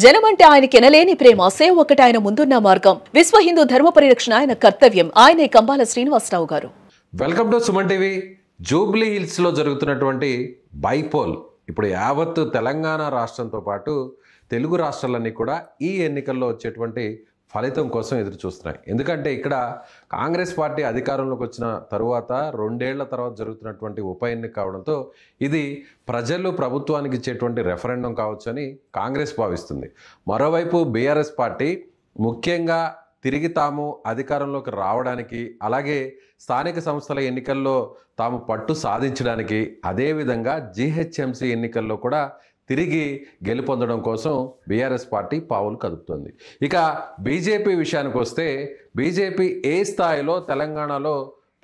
జనమంటే ఆయనకెనలేని ప్రేమ, సేవ ఒకటి ఆయన ముందున్న మార్గం. విశ్వ హిందూ ధర్మ పరిరక్షణ ఆయన కర్తవ్యం. ఆయనే కంబాల శ్రీనివాసరావు గారు. Welcome to Suman TV. Jubilee హిల్స్లో జరుగుతున్నటువంటి బైపోల్ ఇప్పుడు యావత్తు తెలంగాణ రాష్ట్రంతో పాటు తెలుగు రాష్ట్రాలన్నీ కూడా ఈ ఎన్నికల్లో వచ్చేటువంటి ఫలితం కోసం ఎదురు చూస్తున్నాయి. ఎందుకంటే ఇక్కడ కాంగ్రెస్ పార్టీ అధికారంలోకి వచ్చిన తరువాత 2 ఏళ్ల తర్వాత జరుగుతున్నటువంటి ఉప ఎన్నిక కావడంతో ఇది ప్రజలు ప్రభుత్వానికి ఇచ్చేటువంటి రెఫరెండం కావచ్చు అని కాంగ్రెస్ భావిస్తుంది. మరోవైపు బీఆర్ఎస్ పార్టీ ముఖ్యంగా తిరిగి తాము అధికారంలోకి రావడానికి, అలాగే స్థానిక సంస్థల ఎన్నికల్లో తాము పట్టు సాధించడానికి, అదేవిధంగా జీహెచ్ఎంసీ ఎన్నికల్లో కూడా తిరిగి గెలుపొందడం కోసం బీఆర్ఎస్ పార్టీ పావులు కదుపుతుంది. ఇక బీజేపీ విషయానికి వస్తే బీజేపీ ఏ స్థాయిలో తెలంగాణలో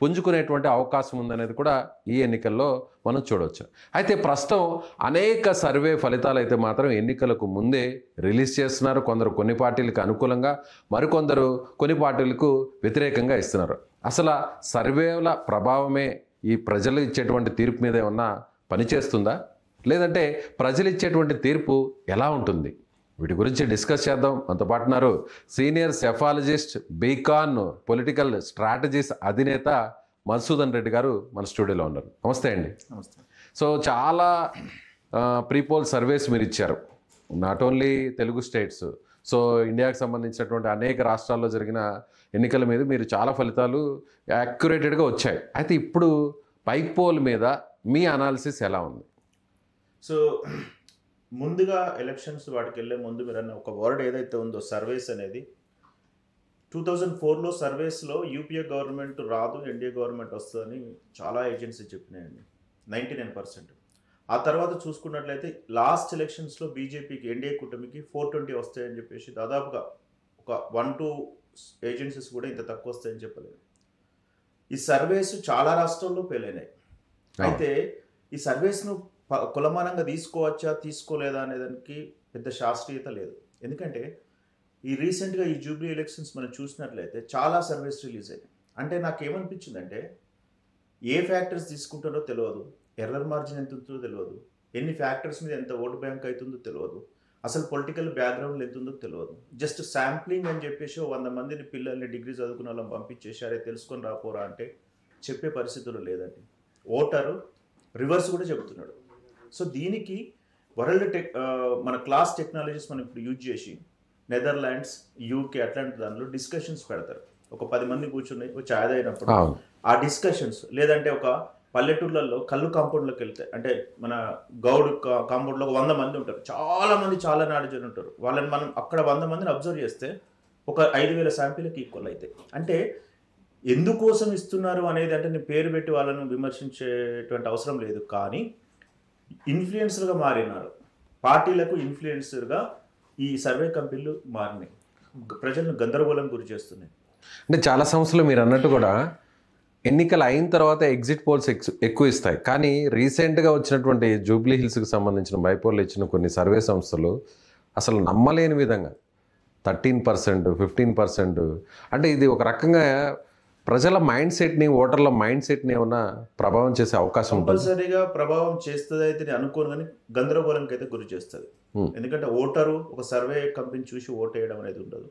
పుంజుకునేటువంటి అవకాశం ఉందనేది కూడా ఈ ఎన్నికల్లో మనం చూడవచ్చు. అయితే ప్రస్తుతం అనేక సర్వే ఫలితాలు అయితే మాత్రం ఎన్నికలకు ముందే రిలీజ్ చేస్తున్నారు. కొందరు కొన్ని పార్టీలకు అనుకూలంగా, మరికొందరు కొన్ని పార్టీలకు వ్యతిరేకంగా ఇస్తున్నారు. అసలు సర్వేల ప్రభావమే ఈ ప్రజలు ఇచ్చేటువంటి తీర్పు మీద ఏమన్నా పనిచేస్తుందా, లేదంటే ప్రజలు ఇచ్చేటువంటి తీర్పు ఎలా ఉంటుంది? వీటి గురించి డిస్కస్ చేద్దాం. మనతో పాటు ఉన్నారు senior psephologist, beacon political strategies అధినేత మధుసూదన్ రెడ్డి గారు మన స్టూడియోలో ఉన్నారు. నమస్తే అండి. నమస్తే. సో చాలా ప్రీపోల్ సర్వేస్ మీరు ఇచ్చారు, not only Telugu states, so ఇండియాకి సంబంధించినటువంటి అనేక రాష్ట్రాల్లో జరిగిన ఎన్నికల మీద మీరు చాలా ఫలితాలు యాక్యురేటెడ్గా వచ్చాయి. అయితే ఇప్పుడు బైపోల్ మీద మీ అనాలిసిస్ ఎలా ఉంది? సో ముందుగా ఎలక్షన్స్ వాటికి వెళ్ళే ముందు మీరు అన్న ఒక వర్డ్ ఏదైతే ఉందో సర్వేస్ అనేది, 2004లో సర్వేస్లో యూపీఏ గవర్నమెంట్ రాదు, ఎన్డీఏ గవర్నమెంట్ వస్తుందని చాలా ఏజెన్సీ చెప్పినాయండి, 99%. ఆ తర్వాత చూసుకున్నట్లయితే లాస్ట్ ఎలక్షన్స్లో బీజేపీకి, ఎన్డీఏ కూటమికి 420 వస్తాయని చెప్పేసి దాదాపుగా ఒక 1-2 ఏజెన్సీస్ కూడా ఇంత తక్కువ వస్తాయని చెప్పలేదు. ఈ సర్వేస్ చాలా రాష్ట్రాల్లో ఫెయిల్ అయితే ఈ సర్వేస్ను కులమానంగా తీసుకోవచ్చా తీసుకోలేదా అనేదానికి పెద్ద శాస్త్రీయత లేదు. ఎందుకంటే ఈ రీసెంట్గా ఈ జూబ్లీ ఎలక్షన్స్ మనం చూసినట్లయితే చాలా సర్వేస్ రిలీజ్ అయ్యాయి. అంటే నాకేమనిపించిందంటే ఏ ఫ్యాక్టర్స్ తీసుకుంటారో తెలియదు, ఎర్రర్ మార్జిన్ ఎంత ఉంటుందో తెలియదు, ఎన్ని ఫ్యాక్టర్స్ మీద ఎంత ఓటు బ్యాంక్ అవుతుందో తెలియదు, అసలు పొలిటికల్ బ్యాక్గ్రౌండ్ ఎంత ఉందో తెలియదు. జస్ట్ శాంప్లింగ్ అని చెప్పేసి 100 మందిని పిల్లల్ని డిగ్రీ చదువుకున్న వాళ్ళని పంపించేసారే తెలుసుకొని రాపోరా అంటే చెప్పే పరిస్థితులు లేదండి. ఓటరు రివర్స్ కూడా చెబుతున్నాడు. సో దీనికి మన క్లాస్ టెక్నాలజీస్ మనం ఇప్పుడు యూజ్ చేసి నెదర్లాండ్స్, యూకే అట్లాంటి దానిలో డిస్కషన్స్ పెడతారు. ఒక 10 మంది కూర్చుని ఛాయ్ అయినప్పుడు ఆ డిస్కషన్స్, లేదంటే ఒక పల్లెటూర్లలో కళ్ళు కాంపౌండ్లోకి వెళ్తాయి, అంటే మన గౌడ్ కాంపౌండ్లో 100 మంది ఉంటారు, చాలా మంది చాలా నాలెడ్జ్ ఉంటారు. వాళ్ళని మనం అక్కడ 100 మందిని అబ్జర్వ్ చేస్తే ఒక 5,000 శాంపిల్కి ఈక్వల్ అవుతాయి. అంటే ఎందుకోసం ఇస్తున్నారు అనేది, అంటే నేను పేరు పెట్టి వాళ్ళను విమర్శించేటువంటి అవసరం లేదు, కానీ ఇన్ఫ్లుయెన్సర్గా మారినారు, పార్టీలకు ఇన్ఫ్లుయెన్సర్గా ఈ సర్వే కంపెనీలు మారినాయి, ప్రజలను గందరగోళం గురి చేస్తున్నాయి. అంటే చాలా సంస్థలు మీరు అన్నట్టు కూడా ఎన్నికలు అయిన తర్వాత ఎగ్జిట్ పోల్స్ ఎక్కువ ఇస్తాయి, కానీ రీసెంట్గా వచ్చినటువంటి జూబ్లీ హిల్స్కి సంబంధించిన బైపోల్ ఇచ్చిన కొన్ని సర్వే సంస్థలు అసలు నమ్మలేని విధంగా 13%, 15%, అంటే ఇది ఒక రకంగా ప్రజల మైండ్ సెట్ని, ఓటర్ల మైండ్ సెట్ని ఏమన్నా ప్రభావం చేసే అవకాశం ఉంటుంది? కంపల్సరీగా ప్రభావం చేస్తుంది అయితే నేను అనుకోను, కానీ గందరగోళంకి అయితే గురి చేస్తుంది. ఎందుకంటే ఓటరు ఒక సర్వే కంపెనీ చూసి ఓటు వేయడం అనేది ఉండదు.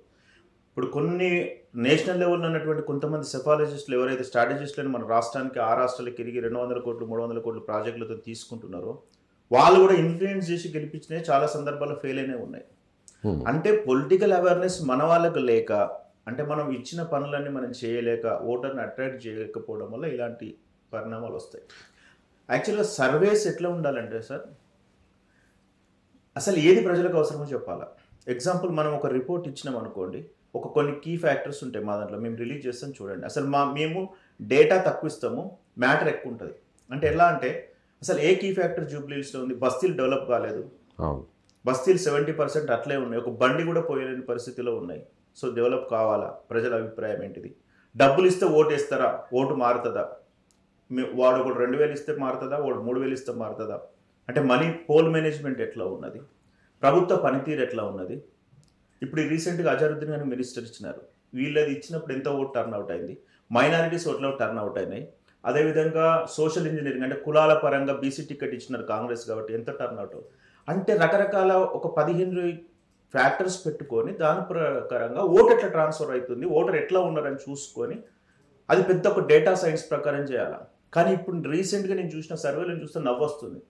ఇప్పుడు కొన్ని నేషనల్ లెవెల్లో ఉన్నటువంటి కొంతమంది సెఫాలజిస్టులు ఎవరైతే స్ట్రాటజిస్టులను మన రాష్ట్రానికి, ఆ రాష్ట్రాలకు తిరిగి 200 కోట్లు 300 కోట్లు ప్రాజెక్టులతో తీసుకుంటున్నారో వాళ్ళు కూడా ఇన్ఫ్లుయెన్స్ చేసి గెలిపించినవి చాలా సందర్భాల్లో ఫెయిల్ అయినవి ఉన్నాయి. అంటే పొలిటికల్ అవేర్నెస్ మన వాళ్ళకు లేక, అంటే మనం ఇచ్చిన పనులన్నీ మనం చేయలేక, ఓటర్ని అట్రాక్ట్ చేయలేకపోవడం వల్ల ఇలాంటి పరిణామాలు వస్తాయి. యాక్చువల్గా సర్వేస్ ఎట్లా ఉండాలంటే సార్, అసలు ఏది ప్రజలకు అవసరమో చెప్పాలా. ఎగ్జాంపుల్, మనం ఒక రిపోర్ట్ ఇచ్చినాం అనుకోండి, కొన్ని కీ ఫ్యాక్టర్స్ ఉంటాయి మా దాంట్లో, మేము రిలీజ్ చేస్తాం చూడండి. అసలు మేము డేటా తక్కువ ఇస్తాము, మ్యాటర్ ఎక్కువ ఉంటుంది. అంటే ఎలా అంటే అసలు ఏ కీ ఫ్యాక్టర్ జూబ్లీస్లో ఉంది, బస్తీలు డెవలప్ కాలేదు, బస్తీలు 70% అట్లే ఉన్నాయి, ఒక బండి కూడా పోయలేని పరిస్థితిలో ఉన్నాయి. సో డెవలప్ కావాలా, ప్రజల అభిప్రాయం ఏంటిది, డబ్బులు ఇస్తే ఓటు వేస్తారా, ఓటు మారుతుందా, వాడు ఒకటి 2,000 ఇస్తే మారుతుందా, వాడు 3,000 ఇస్తే మారుతుందా, అంటే మనీ పోల్ మేనేజ్మెంట్ ఎట్లా ఉన్నది, ప్రభుత్వ పనితీరు ఎట్లా ఉన్నది. ఇప్పుడు రీసెంట్గా అజరుద్దీన్ గారిని మినిస్టర్ ఇచ్చినారు, వీళ్ళది ఇచ్చినప్పుడు ఎంత ఓటు టర్న్అవుట్ అయింది, మైనారిటీస్ ఓట్లో టర్న్అవుట్ అయినాయి. అదేవిధంగా సోషల్ ఇంజనీరింగ్, అంటే కులాల పరంగా బీసీ టికెట్ ఇచ్చినారు కాంగ్రెస్ కాబట్టి ఎంత టర్న్అవుట్. అంటే రకరకాల ఒక 15 ఫ్యాక్టర్స్ పెట్టుకొని దాని ప్రకారంగా ఓటు ఎట్లా ట్రాన్స్ఫర్ అవుతుంది, ఓటర్ ఎట్లా ఉన్నారని చూసుకొని అది పెద్ద ఒక డేటా సైన్స్ ప్రకారం చేయాలి. కానీ ఇప్పుడు రీసెంట్గా నేను చూసిన సర్వేలను చూస్తే నవ్వు వస్తుంది.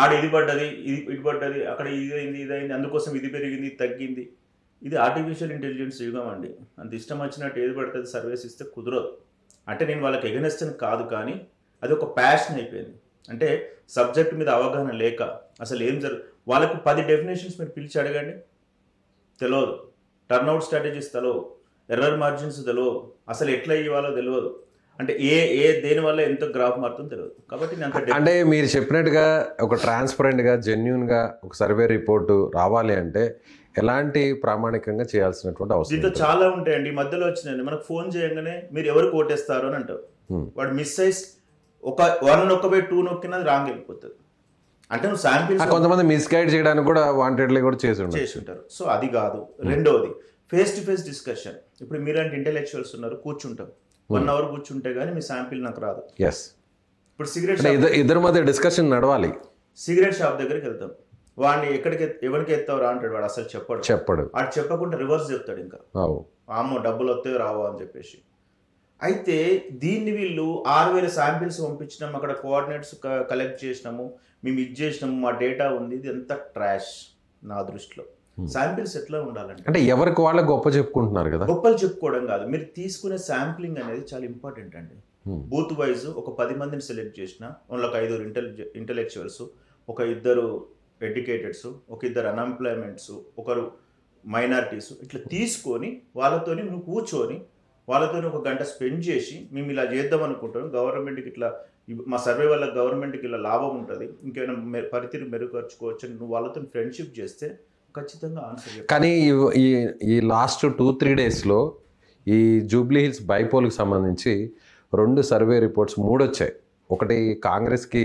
ఆడ ఇది పడ్డది, ఇది పడ్డది, అక్కడ ఇదైంది, అందుకోసం ఇది పెరిగింది, ఇది తగ్గింది. ఇది ఆర్టిఫిషియల్ ఇంటెలిజెన్స్ యుగం అండి. అంత ఇష్టం వచ్చినట్టు ఏది పడుతుంది సర్వేస్ ఇస్తే కుదరదు. అంటే నేను వాళ్ళకి ఎగనెస్ట్ అని కాదు, కానీ అది ఒక ప్యాషన్ అయిపోయింది. అంటే సబ్జెక్ట్ మీద అవగాహన లేక అసలు ఏం వాళ్ళకు 10 డెఫినేషన్స్ మీరు పిలిచి అడగండి, తెలియదు. టర్న్అవుట్ స్ట్రాటజీస్ తెలియదు, ఎర్రర్ మార్జిన్స్ తెలియదు, అసలు ఎట్లా ఇవ్వాలో తెలియదు. అంటే దేనివల్ల ఎంత గ్రాఫ్ మారుతుందో తెలియదు. కాబట్టి అంటే మీరు చెప్పినట్టుగా ఒక ట్రాన్స్పరెంట్గా జెన్యున్గా ఒక సర్వే రిపోర్టు రావాలి అంటే ఎలాంటి ప్రామాణికంగా చేయాల్సినటువంటి అవసరం? దీంట్లో చాలా ఉంటాయండి. ఈ మధ్యలో వచ్చినాయండి, మనకు ఫోన్ చేయగానే మీరు ఎవరు ఓటేస్తారు అని అంటారు. వాడు మిస్ అయ్యి ఒక 1 నొక్కబోయి 2 నొక్కినా రాంగ్ వెళ్ళిపోతుంది. అంటే నువ్వు శాంపిల్స్ కొంతమంది మిస్గైడ్ చేయడానికి కూడా వాంటెడ్లీ కూడా చేసి ఉంటారు. సో అది కాదు. రెండవది ఫేస్ టు ఫేస్ డిస్కషన్. ఇప్పుడు మీరంటే ఇంటెలెక్చువల్స్ ఉన్నారు, కూర్చుంటాం 1 అవర్ కూర్చుంటే కానీ మీ శాంపిల్ నాకు రాదు. ఇప్పుడు సిగరెట్ ఇద్దరి మధ్య డిస్కషన్ నడవాలి. సిగరెట్ షాప్ దగ్గరికి వెళ్తాం, వాడిని ఎవరికి ఎత్తావురా అంటాడు, వాడు అసలు చెప్పడు. వాడు చెప్పకుండా రివర్స్ చెప్తాడు, ఇంకా అమ్మో డబ్బులు వస్తాయో రావో అని చెప్పేసి. అయితే దీన్ని వీళ్ళు 6000 శాంపిల్స్ పంపించినాము, అక్కడ కోఆర్డినేట్స్ కలెక్ట్ చేసినాము, మేము ఇది చేసినాము, మా డేటా ఉంది. ఇది ఎంత ట్రాష్ నా దృష్టిలో. శాంపిల్స్ ఎట్లా ఉండాలంటే, అంటే ఎవరికి వాళ్ళ గొప్ప చెప్పుకుంటున్నారు కదా. గొప్పలు చెప్పుకోవడం కాదు, మీరు తీసుకునే శాంప్లింగ్ అనేది చాలా ఇంపార్టెంట్ అండి. బూత్ వైజ్ ఒక 10 మందిని సెలెక్ట్ చేసిన, వాళ్ళకి 5 ఇంటెలెక్చువల్స్, ఒక 2 ఎడ్యుకేటెడ్స్, ఒక 2 అన్ఎంప్లాయ్మెంట్స్, ఒకరు మైనారిటీస్, ఇట్లా తీసుకొని వాళ్ళతోని నువ్వు కూర్చొని వాళ్ళతో 1 గంట స్పెండ్ చేసి మేము ఇలా చేద్దాం అనుకుంటాం, గవర్నమెంట్కి ఇట్లా మా సర్వే వల్ల గవర్నమెంట్కి ఇలా లాభం ఉంటుంది, ఇంకేమైనా పనితీరు మెరుగుపరచుకోవచ్చు, నువ్వు వాళ్ళతో ఫ్రెండ్షిప్ చేస్తే ఖచ్చితంగా ఆన్సర్. కానీ ఈ లాస్ట్ 2-3 డేస్లో ఈ జూబ్లీ హిల్స్ బైపోల్కి సంబంధించి 2 సర్వే రిపోర్ట్స్ 3 వచ్చాయి. ఒకటి కాంగ్రెస్కి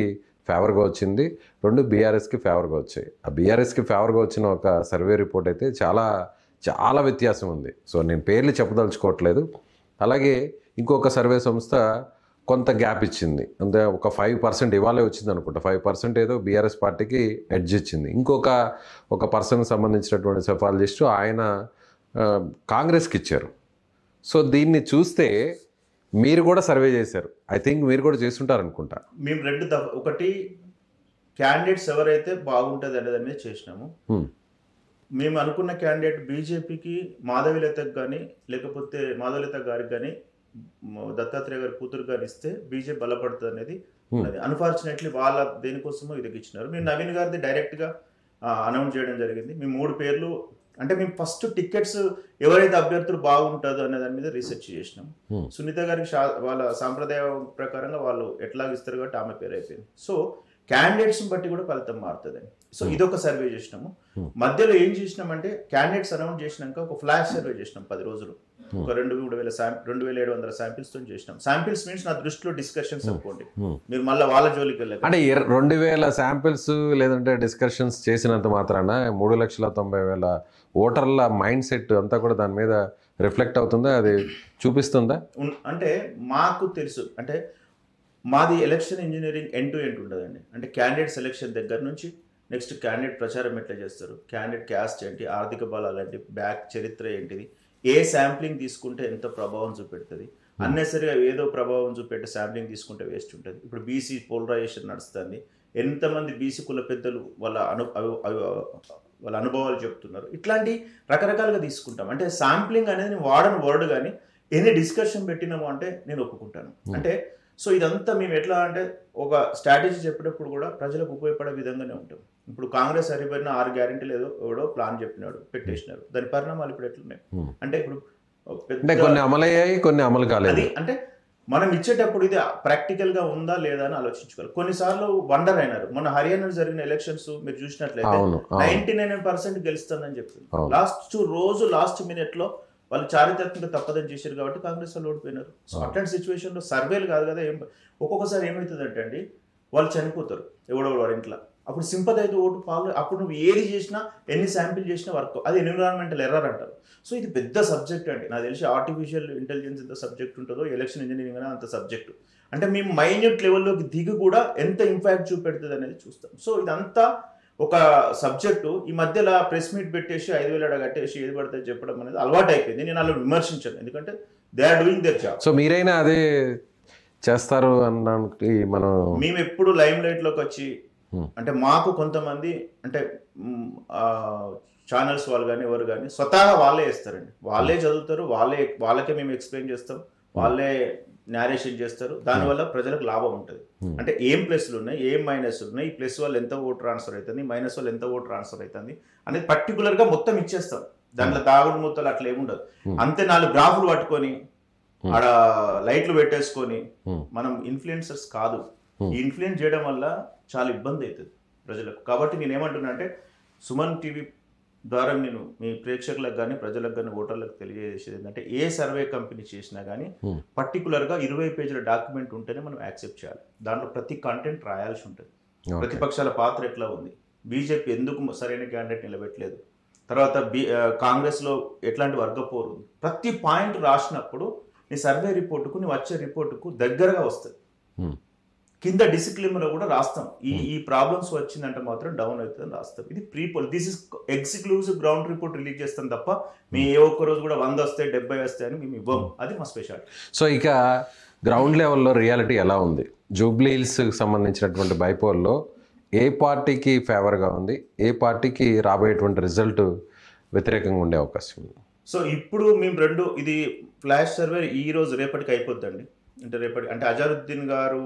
ఫేవర్గా వచ్చింది, 2 బీఆర్ఎస్కి ఫేవర్గా వచ్చాయి. ఆ బీఆర్ఎస్కి ఫేవర్గా వచ్చిన ఒక సర్వే రిపోర్ట్ అయితే చాలా చాలా వ్యత్యాసం ఉంది. సో నేను పేర్లు చెప్పదలుచుకోవట్లేదు. అలాగే ఇంకొక సర్వే సంస్థ కొంత గ్యాప్ ఇచ్చింది, అంటే ఒక 5% ఇవాళే వచ్చింది అనుకుంటా, 5% ఏదో బీఆర్ఎస్ పార్టీకి ఎడ్జ్ ఇచ్చింది. ఒక పర్సన్కి సంబంధించినటువంటి సెఫాలజిస్టు ఆయన కాంగ్రెస్కి ఇచ్చారు. సో దీన్ని చూస్తే మీరు కూడా సర్వే చేశారు, ఐ థింక్ మీరు కూడా చేస్తుంటారు అనుకుంటా. మేము ఒకటి క్యాండిడేట్స్ ఎవరైతే బాగుంటుంది అనే దాని మీద చేసినాము. మేము అనుకున్న క్యాండిడేట్ బీజేపీకి మాధవీలతకు కానీ, లేకపోతే మాధవీలత గారికి కానీ, దత్తాత్రేయ గారి కూతురు గారు ఇస్తే బీజేపీ బలపడుతుంది అనేది ఉన్నది. అన్ఫార్చునేట్లీ వాళ్ళ దేనికోసమో ఇది ఇచ్చినారు. మేము నవీన్ గారిది డైరెక్ట్గా అనౌన్స్ చేయడం జరిగింది. మేము 3 పేర్లు, అంటే మేము ఫస్ట్ టికెట్స్ ఎవరైతే అభ్యర్థులు బాగుంటుందో అనే దాని మీద రీసెర్చ్ చేసినాం. సునీత గారికి వాళ్ళ సాంప్రదాయ ప్రకారంగా వాళ్ళు ఎట్లా ఇస్తారు కాబట్టి ఆమె పేరు అయిపోయింది. సో క్యాండిడేట్స్ని బట్టి కూడా ఫలితం మారుతుంది. సో ఇదొక సర్వే చేసినాము. మధ్యలో ఏం చేసినామంటే క్యాండిడేట్స్ అనౌన్స్ చేసినాక ఒక ఫ్లాష్ సర్వే చేసినాం 10 రోజులు, ఒక 2,700 శాంపిల్స్ తో చేసినాం. శాంపిల్స్ మీన్స్ నా దృష్టిలో డిస్కషన్స్ అనుకోండి, మీరు మళ్ళీ వాళ్ళ జోలికి వెళ్ళారు. అంటే 2,000 శాంపిల్స్ లేదంటే డిస్కషన్స్ చేసినంత మాత్రాన 3,90,000 ఓటర్ల మైండ్ సెట్ అంతా కూడా దాని మీద రిఫ్లెక్ట్ అవుతుందా, అది చూపిస్తుందా? అంటే మాకు తెలుసు, అంటే మాది election engineering end to end ఉండదండి. అంటే క్యాండిడేట్ సెలెక్షన్ దగ్గర నుంచి నెక్స్ట్ క్యాండిడేట్ ప్రచారం ఎట్లా చేస్తారు, క్యాండిడేట్ క్యాస్ట్ ఏంటి, ఆర్థిక బలాలు ఏంటి, బ్యాక్ చరిత్ర ఏంటిది, ఏ శాంప్లింగ్ తీసుకుంటే ఎంత ప్రభావం చూపెడుతుంది, అన్నెసరిగా ఏదో ప్రభావం చూపెట్టే శాంప్లింగ్ తీసుకుంటే వేస్ట్ ఉంటుంది. ఇప్పుడు బీసీ పోలరైజేషన్ నడుస్తుంది, ఎంతమంది బీసీ కుల పెద్దలు వాళ్ళ అనుభవాలు చెప్తున్నారు, ఇట్లాంటి రకరకాలుగా తీసుకుంటాం. అంటే శాంప్లింగ్ అనేది నేను వాడని వర్డ్, కానీ ఎన్ని డిస్కషన్ పెట్టినాము అంటే నేను ఒప్పుకుంటాను. అంటే సో ఇదంతా మేము ఎట్లా అంటే ఒక స్ట్రాటజీ చెప్పేటప్పుడు కూడా ప్రజలకు ఉపయోగపడే విధంగానే ఉంటాం. ఇప్పుడు కాంగ్రెస్ హరిబరిన 6 గ్యారెంటీలు ఎవడో ప్లాన్ చెప్పినాడు, పెట్టేసినారు, దాని పరిణామాలు ఇప్పుడు ఎట్లున్నాయి అంటే ఇప్పుడు కొన్ని అమలయ్యాయి, కొన్ని అమలు కాలేదు. అంటే మనం ఇచ్చేటప్పుడు ఇది ప్రాక్టికల్ గా ఉందా లేదా అని ఆలోచించుకోవాలి. కొన్నిసార్లు వండర్ అయినారు. మొన్న హర్యానాలో జరిగిన ఎలక్షన్స్ మీరు చూసినట్లయితే 99% గెలుస్తుందని చెప్పింది. లాస్ట్ మినిట్ లో వాళ్ళు చారిత్రాత్మక తప్పదని చేశారు కాబట్టి కాంగ్రెస్ వాళ్ళు ఓడిపోయినారు. సో అట్లాంటి సిచ్యువేషన్లో సర్వేలు కాదు కదా, ఒక్కొక్కసారి ఏమవుతుందంటే అండి వాళ్ళు చనిపోతారు ఎవడెవడు ఇంట్లో, అప్పుడు సింపతి అయితే ఓటు పాలు, అప్పుడు నువ్వు ఏది చేసినా ఎన్ని శాంపిల్ చేసినా వర్క్, అది ఎన్విరాన్మెంటల్ ఎర్రర్ అంటారు. సో ఇది పెద్ద సబ్జెక్ట్ అండి. నాకు తెలిసి ఆర్టిఫిషియల్ ఇంటెలిజెన్స్ ఎంత సబ్జెక్ట్ ఉంటుందో ఎలక్షన్ ఇంజనీరింగ్ అనేది అంత సబ్జెక్టు. అంటే మేము మైన్యూట్ లెవెల్లోకి దిగి కూడా ఎంత ఇంపాక్ట్ చూపెడుతుంది అనేది చూస్తాం. సో ఇదంతా ఒక సబ్జెక్టు ఈ మధ్యలో ప్రెస్ మీట్ పెట్టేసి 5,000 కట్టేసి ఏది పడితే చెప్పడం అనేది అలవాటు అయిపోయింది. నేను అలా విమర్శించాను, ఎందుకంటే they are doing their job. So మీరైనా అదే చేస్తారు అన్నానికి మనం మేము ఎప్పుడు లైమ్ లైట్లోకి వచ్చి అంటే మాకు కొంతమంది అంటే ఛానల్స్ వాళ్ళు కానీ ఎవరు కానీ స్వతహా వాళ్ళే వేస్తారండి, వాళ్ళే చదువుతారు, వాళ్ళకే మేము ఎక్స్ప్లెయిన్ చేస్తాం, వాళ్ళే నేరేషన్ చేస్తారు. దానివల్ల ప్రజలకు లాభం ఉంటుంది. అంటే ఏం ప్లస్లు ఉన్నాయి, ఏం మైనస్లు ఉన్నాయి, ఈ ప్లస్ వల్ల ఎంత ఓట్ ట్రాన్స్ఫర్ అవుతుంది, మైనస్ వల్ల ఎంత ఓట్ ట్రాన్స్ఫర్ అవుతుంది అనేది పర్టికులర్గా మొత్తం ఇచ్చేస్తాం. దాంట్లో దాగుడు మూతలు అట్లా ఏముండదు. అంతే 4 గ్రాఫులు పట్టుకొని ఆడ లైట్లు పెట్టేసుకొని మనం ఇన్ఫ్లుయెన్సర్స్ కాదు. ఈ ఇన్ఫ్లుయెన్స్ చేయడం వల్ల చాలా ఇబ్బంది అవుతుంది ప్రజలకు. కాబట్టి నేను ఏమంటున్నా అంటే సుమన్ టీవీ ద్వారా నేను మీ ప్రేక్షకులకు కానీ ప్రజలకు కానీ ఓటర్లకు తెలియజేసేది ఏంటంటే ఏ సర్వే కంపెనీ చేసినా కానీ పర్టికులర్గా 20 పేజీల డాక్యుమెంట్ ఉంటేనే మనం యాక్సెప్ట్ చేయాలి. దాంట్లో ప్రతి కంటెంట్ రాయాల్సి ఉంటుంది. ప్రతిపక్షాల పాత్ర ఎట్లా ఉంది, బీజేపీ ఎందుకు సరైన క్యాండిడేట్ నిలబెట్టలేదు, తర్వాత కాంగ్రెస్లో ఎట్లాంటి వర్గపోరు ఉంది, ప్రతి పాయింట్ రాసినప్పుడు నీ సర్వే రిపోర్టుకు నీ వచ్చే రిపోర్టుకు దగ్గరగా వస్తుంది. కింద డిసిక్లైమర్లో కూడా రాస్తాం ఈ ప్రాబ్లమ్స్ వచ్చిందంటే మాత్రం డౌన్ అవుతుందని రాస్తాం. ఇది prepoll, this is exclusive ground report release చేస్తాం తప్ప మీ ఏ ఒక్క రోజు కూడా 100 వస్తాయి 70 వస్తాయి అని మేము ఇవ్వము. అది మా స్పెషాలిటీ. సో ఇక గ్రౌండ్ లెవెల్లో రియాలిటీ ఎలా ఉంది? జూబ్లీ హిల్స్కి సంబంధించినటువంటి బైపోల్లో ఏ పార్టీకి ఫేవర్గా ఉంది, ఏ పార్టీకి రాబోయేటువంటి రిజల్ట్ వ్యతిరేకంగా ఉండే అవకాశం ఉంది? సో ఇప్పుడు మేము ఇది ఫ్లాష్ సర్వే ఈ రోజు రేపటికి అయిపోద్దండి. అంటే అజరుద్దీన్ గారు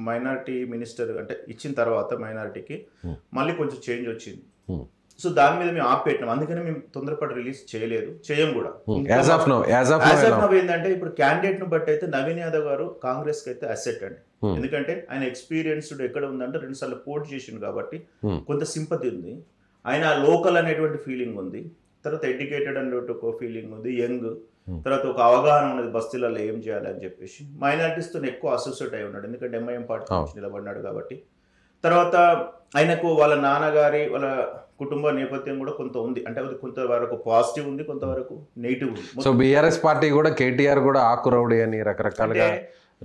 మైనారిటీ మినిస్టర్ అంటే ఇచ్చిన తర్వాత మైనారిటీకి మళ్ళీ కొంచెం చేంజ్ వచ్చింది. సో దాని మీద మేము ఆపేట్టినాం, అందుకని మేము తొందరపాటు రిలీజ్ చేయం కూడా. ఏంటంటే ఇప్పుడు క్యాండిడేట్ ను బట్టి అయితే నవీన్ యాదవ్ గారు కాంగ్రెస్ కి అయితే అసెట్ అండి. ఎందుకంటే ఆయన ఎక్స్పీరియన్స్డ్ ఎక్కడ ఉందంటే 2 సార్లు పోటీ చేసిండు కాబట్టి కొంత సింపతి ఉంది. ఆయన లోకల్ అనేటువంటి ఫీలింగ్ ఉంది, తర్వాత ఎడ్యుకేటెడ్ అనేటువంటి ఒక ఫీలింగ్ ఉంది, యంగ్, తర్వాత ఒక అవగాహన ఉన్నది బస్తీలలో ఏం చేయాలని చెప్పేసి. మైనారిటీస్తో ఎక్కువ అసోసియేట్ అయి ఉన్నాడు, ఎందుకంటే ఎంఐఎం పార్టీ నుంచి నిలబడినాడు కాబట్టి. తర్వాత ఆయనకు వాళ్ళ నాన్నగారి వాళ్ళ కుటుంబ నేపథ్యం కూడా కొంత ఉంది, అంటే అది కొంతవరకు పాజిటివ్ ఉంది, కొంతవరకు నెగిటివ్ ఉంది. సో బీఆర్ఎస్ పార్టీ కూడా కేటీఆర్ కూడా ఆకురౌడి అని రకరకాలుగా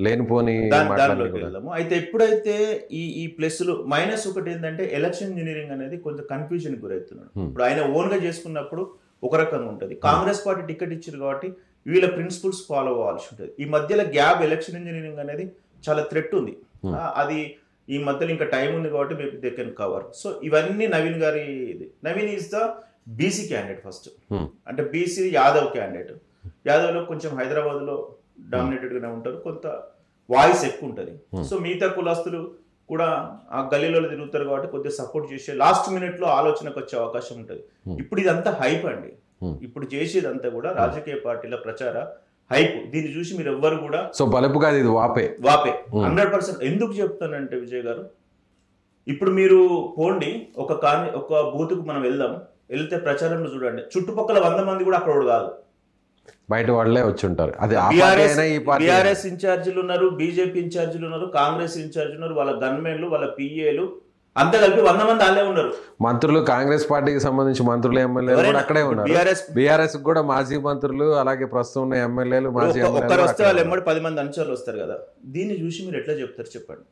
లేనిపోని దానిలోకి వెళ్దాము. అయితే ఎప్పుడైతే ఈ ప్లస్లు మైనస్ ఒకటి ఏంటంటే ఎలక్షన్ ఇంజనీరింగ్ అనేది కొంచెం కన్ఫ్యూజన్ గురవుతున్నాడు. ఇప్పుడు ఆయన ఓన్ గా చేసుకున్నప్పుడు ఒక రకంగా ఉంటుంది, కాంగ్రెస్ పార్టీ టికెట్ ఇచ్చారు కాబట్టి వీళ్ళ ప్రిన్సిపల్స్ ఫాలో అవ్వాల్సి ఉంటుంది. ఈ మధ్యలో గ్యాప్ ఎలక్షన్ ఇంజనీరింగ్ అనేది చాలా థ్రెట్ ఉంది. అది ఈ మధ్యలో ఇంకా టైం ఉంది కాబట్టి maybe they can cover. So ఇవన్నీ నవీన్ గారి Naveen is the BC candidate first, అంటే బీసీ యాదవ్ క్యాండిడేట్. యాదవ్లో కొంచెం హైదరాబాద్లో డామినేటెడ్గానే ఉంటారు, కొంత వాయిస్ ఎక్కువ ఉంటుంది. సో మిగతా కులస్తులు కూడా ఆ గల్లీలో తిరుగుతారు కాబట్టి కొద్దిగా సపోర్ట్ చేసే లాస్ట్ మినిట్లో ఆలోచనకు వచ్చే అవకాశం ఉంటుంది. ఇప్పుడు ఇదంతా హైప్ అండి, ఇప్పుడు చేసేదంతా కూడా రాజకీయ పార్టీల ప్రచార హైప్. దీన్ని చూసి మీరు ఎవ్వరు కూడా సో బలుపు కాదు, ఇది వాపే 100%. ఎందుకు చెప్తానంటే విజయ్ గారు, ఇప్పుడు మీరు పోండి ఒక బూత్కు మనం వెళ్తే ప్రచారంలో చూడండి, చుట్టుపక్కల 100 మంది కూడా అక్కడ కాదు, బయట వాళ్ళే వచ్చి ఉంటారు. అది బీఆర్ఎస్ ఇన్ఛార్జీలు ఉన్నారు, బీజేపీ ఇన్ఛార్జీలు ఉన్నారు, కాంగ్రెస్ ఇన్ఛార్జీలు ఉన్నారు, వాళ్ళ గన్మెన్లు, వాళ్ళ పిఏలు అంతా కలిపి 100 మంది అల్లే ఉన్నారు. మంత్రులు, కాంగ్రెస్ పార్టీకి సంబంధించి మంత్రులు, ఎమ్మెల్యేలు అక్కడే ఉన్నారు. బీఆర్ఎస్ కూడా మాజీ మంత్రులు, అలాగే ప్రస్తుతం ఉన్న ఎమ్మెల్యేలు, మాజీ ఒక్కరు వస్తే వాళ్ళు ఎమ్మడి 10 మంది అనుచరులు వస్తారు కదా. దీన్ని చూసి మీరు ఎట్లా చెప్తారు చెప్పండి?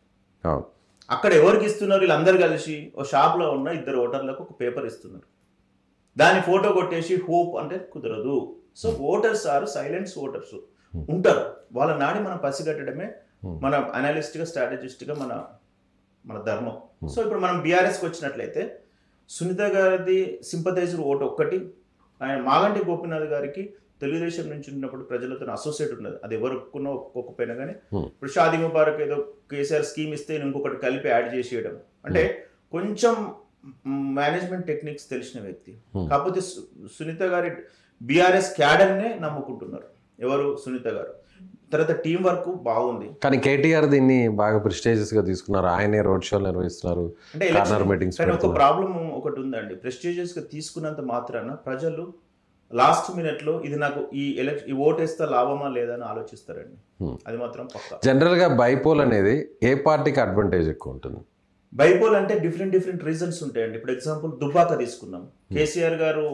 అక్కడ ఎవరికి ఇస్తున్నారు? వీళ్ళందరూ కలిసి ఓ షాప్ లో ఉన్న 2 ఓటర్లకు ఒక పేపర్ ఇస్తున్నారు, దాని ఫోటో కొట్టేసి హోప్ అంటే కుదరదు. So voters are silents voters ఉంటారు, వాళ్ళ నాడి మనం పసిగట్టడమే మన అనలిస్ట్ గా స్ట్రాటజిస్ట్ గా మన ధర్మం. సో ఇప్పుడు మనం బీఆర్ఎస్కి వచ్చినట్లయితే సునీత గారిది సింపథైజర్ ఓటు ఒక్కటి, ఆయన మాగంటి గోపీనాథ్ గారికి తెలుగుదేశం నుంచి ఉన్నప్పుడు ప్రజలతో అసోసియేట్ ఉన్నది, అది ఎవరు ఒప్పుకున్నా ఒప్పుకోకపోయినా కానీ. ఇప్పుడు షాదీ ముబారక్ ఏదో కేసీఆర్ స్కీమ్ ఇస్తే ఇంకొకటి కలిపి యాడ్ చేసేయడం, అంటే కొంచెం మేనేజ్మెంట్ టెక్నిక్స్ తెలిసిన వ్యక్తి. కాకపోతే సునీత గారి బీఆర్ఎస్ క్యాడర్నే నమ్ముకుంటున్నారు, ఎవరు? సునీత గారు. తర్వాత టీం వర్క్ బాగుంది, కానీ కేటీఆర్ దీన్ని బాగా ప్రెస్టీజియస్ గా తీసుకున్నారు, ఆయనే రోడ్ షోలు నిర్వహిస్తున్నారు, కార్నర్ మీటింగ్స్. కానీ ఒక ప్రాబ్లం ఒకటి ఉందండి, ప్రెస్టీజియస్ గా తీసుకున్నంత మాత్రాన ప్రజలు లాస్ట్ మినిట్ లో ఇది నాకు ఈ ఓట్ వేస్తే లాభమా లేదా అని ఆలోచిస్తారండి, అది మాత్రం పక్కా. జనరల్ గా బైపోల్ అనేది ఏ పార్టీకి అడ్వాంటేజ్ ఎక్కువ ఉంటుంది? బైపోల్ అంటే డిఫరెంట్ రీజన్స్ ఉంటాయండి. ఇప్పుడు ఎగ్జాంపుల్ దుబ్బాక తీసుకున్నాం, కేసీఆర్ గారు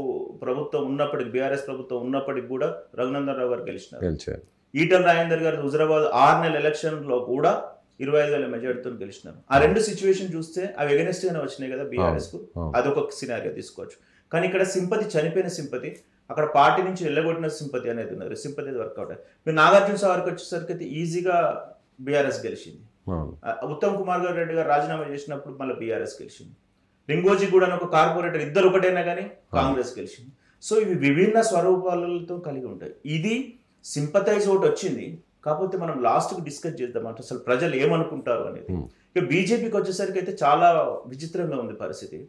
ప్రభుత్వం ఉన్నప్పటికి, బీఆర్ఎస్ ప్రభుత్వం ఉన్నప్పటికి కూడా రఘునందన్ రావు గారు గెలిచారు. ఈటల రాజేందర్ గారు హుజరాబాద్ 6 నెలల ఎలక్షన్ లో కూడా 25,000 మెజార్టీతో గెలిచినారు. ఆ రెండు సిచ్యువేషన్ చూస్తే అవి ఎగనెస్ట్ గానే వచ్చినాయి కదా బీఆర్ఎస్ కు, అదొక సినారియో తీసుకోవచ్చు. కానీ ఇక్కడ సింపతి, చనిపోయిన సింపతి, అక్కడ పార్టీ నుంచి వెళ్ళగొట్టిన సింపతి అనేది ఉన్నది. Sympathy workout. మీరు నాగార్జున సాగర్కి వచ్చేసరికి అయితే ఈజీగా బీఆర్ఎస్ గెలిచింది. ఉత్తమ్ కుమార్ రెడ్డి గారు రాజీనామా చేసినప్పుడు మళ్ళీ బీఆర్ఎస్ గెలిచింది. రింగోజీ కూడా ఒక కార్పొరేటర్, ఇద్దరు ఒకటైనా కానీ కాంగ్రెస్ గెలిచింది. సో ఇవి విభిన్న స్వరూపాలతో కలిగి ఉంటాయి. ఇది సింపతైజ్ ఒకటి వచ్చింది. కాకపోతే మనం లాస్ట్కి డిస్కస్ చేద్దాం అంటే అసలు ప్రజలు ఏమనుకుంటారు అనేది. ఇక బీజేపీకి వచ్చేసరికి అయితే చాలా విచిత్రంగా ఉంది పరిస్థితి.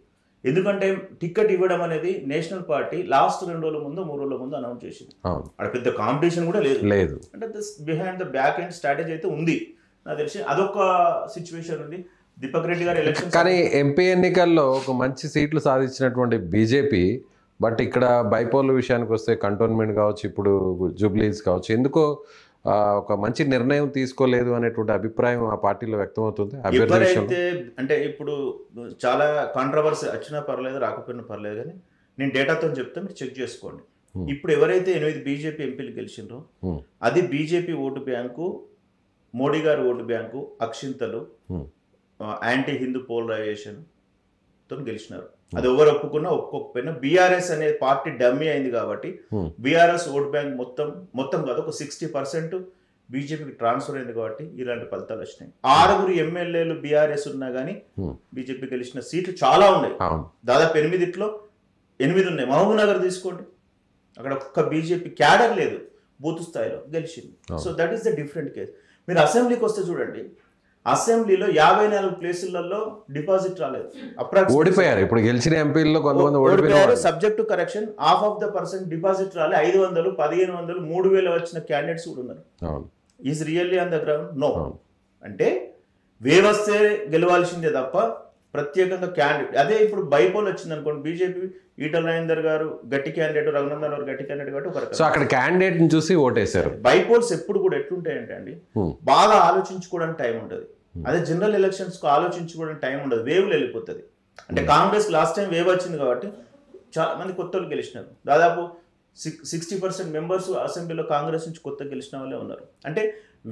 ఎందుకంటే టికెట్ ఇవ్వడం అనేది నేషనల్ పార్టీ లాస్ట్ 2 రోజుల ముందు 3 రోజుల ముందు అనౌన్స్ చేసింది. అక్కడ పెద్ద కాంపిటీషన్ కూడా లేదు. అంటే behind the back end strategy అయితే ఉంది. నాకు తెలిసి అదొక సిచ్యువేషన్ ఉంది. దీపక్ రెడ్డి గారు ఎలక్షన్, కానీ ఎంపీ ఎన్నికల్లో ఒక మంచి సీట్లు సాధించినటువంటి బీజేపీ, బట్ ఇక్కడ బైపోల్ విషయానికి వస్తే కంటోన్మెంట్ కావచ్చు, ఇప్పుడు జూబ్లీస్ కావచ్చు, ఎందుకో ఒక మంచి నిర్ణయం తీసుకోలేదు అనేటువంటి అభిప్రాయం ఆ పార్టీలో వ్యక్తమవుతుంది. ఎవరైతే అంటే ఇప్పుడు చాలా కాంట్రవర్సీ వచ్చినా పర్లేదు, రాకపోయినా పర్లేదు, కానీ నేను డేటాతో చెప్తే మీరు చెక్ చేసుకోండి. ఇప్పుడు ఎవరైతే 8 బీజేపీ ఎంపీలు గెలిచిండ్రో అది బీజేపీ ఓటు బ్యాంకు, మోడీ గారి ఓటు బ్యాంకు, అక్షింతలు, యాంటీ హిందూ పోలరైజేషన్ తో గెలిచినారు. అది ఎవరు ఒప్పుకున్నా ఒప్పుకోకపోయినా బీఆర్ఎస్ అనే పార్టీ డమ్మీ అయింది కాబట్టి బీఆర్ఎస్ ఓట్ బ్యాంక్ మొత్తం కాదు ఒక 60% బీజేపీకి ట్రాన్స్ఫర్ అయింది కాబట్టి ఇలాంటి ఫలితాలు వచ్చినాయి. 6 ఎమ్మెల్యేలు బీఆర్ఎస్ ఉన్నా కానీ బీజేపీ గెలిచిన సీట్లు చాలా ఉన్నాయి. దాదాపు 8 ఉన్నాయి. మహబూబ్ నగర్ తీసుకోండి, అక్కడ ఒక్క బీజేపీ క్యాడర్ లేదు, బూత్ స్థాయిలో గెలిచింది. So that is the different case. మీరు అసెంబ్లీకి వస్తే చూడండి, అసెంబ్లీలో 54 ప్లేసులలో డిపాజిట్ రాలేదు, ఓడిపోయారు. ఇప్పుడు గెలిచిన ఎంపీల్లో కొంతమంది ఓడిపోయారు. Subject to correction, half of the percent deposit రాలే. 500, 1500, 3000 వచ్చిన క్యాండిడేట్స్ కూడా ఉన్నారు. Is really on the ground? No. అంటే వేవ్ వస్తే గెలవాల్సిందే తప్ప ప్రత్యేకంగా క్యాండిడేట్. అదే ఇప్పుడు బైపోల్ వచ్చింది అనుకోండి, బీజేపీ ఈటల రాజేందర్ గారు గట్టి క్యాండిడేట్, రఘునందన్ గారు గట్టి క్యాండిడేట్ కాబట్టి ఒక, సో అక్కడ క్యాండిడేట్ ని చూసి ఓటేశారు. బైపోల్స్ ఎప్పుడు కూడా ఎట్లుంటాయంటే అండి, బాగా ఆలోచించుకోవడానికి టైం ఉంటుంది. అదే జనరల్ ఎలక్షన్స్ కు ఆలోచించుకోవడానికి టైం ఉండదు, వేవ్లు వెళ్ళిపోతుంది. అంటే కాంగ్రెస్ లాస్ట్ టైం వేవ్ వచ్చింది కాబట్టి చాలా మంది కొత్త వాళ్ళు గెలిచినారు. దాదాపు 60% మెంబర్స్ అసెంబ్లీలో కాంగ్రెస్ నుంచి కొత్త గెలిచిన వాళ్ళే ఉన్నారు. అంటే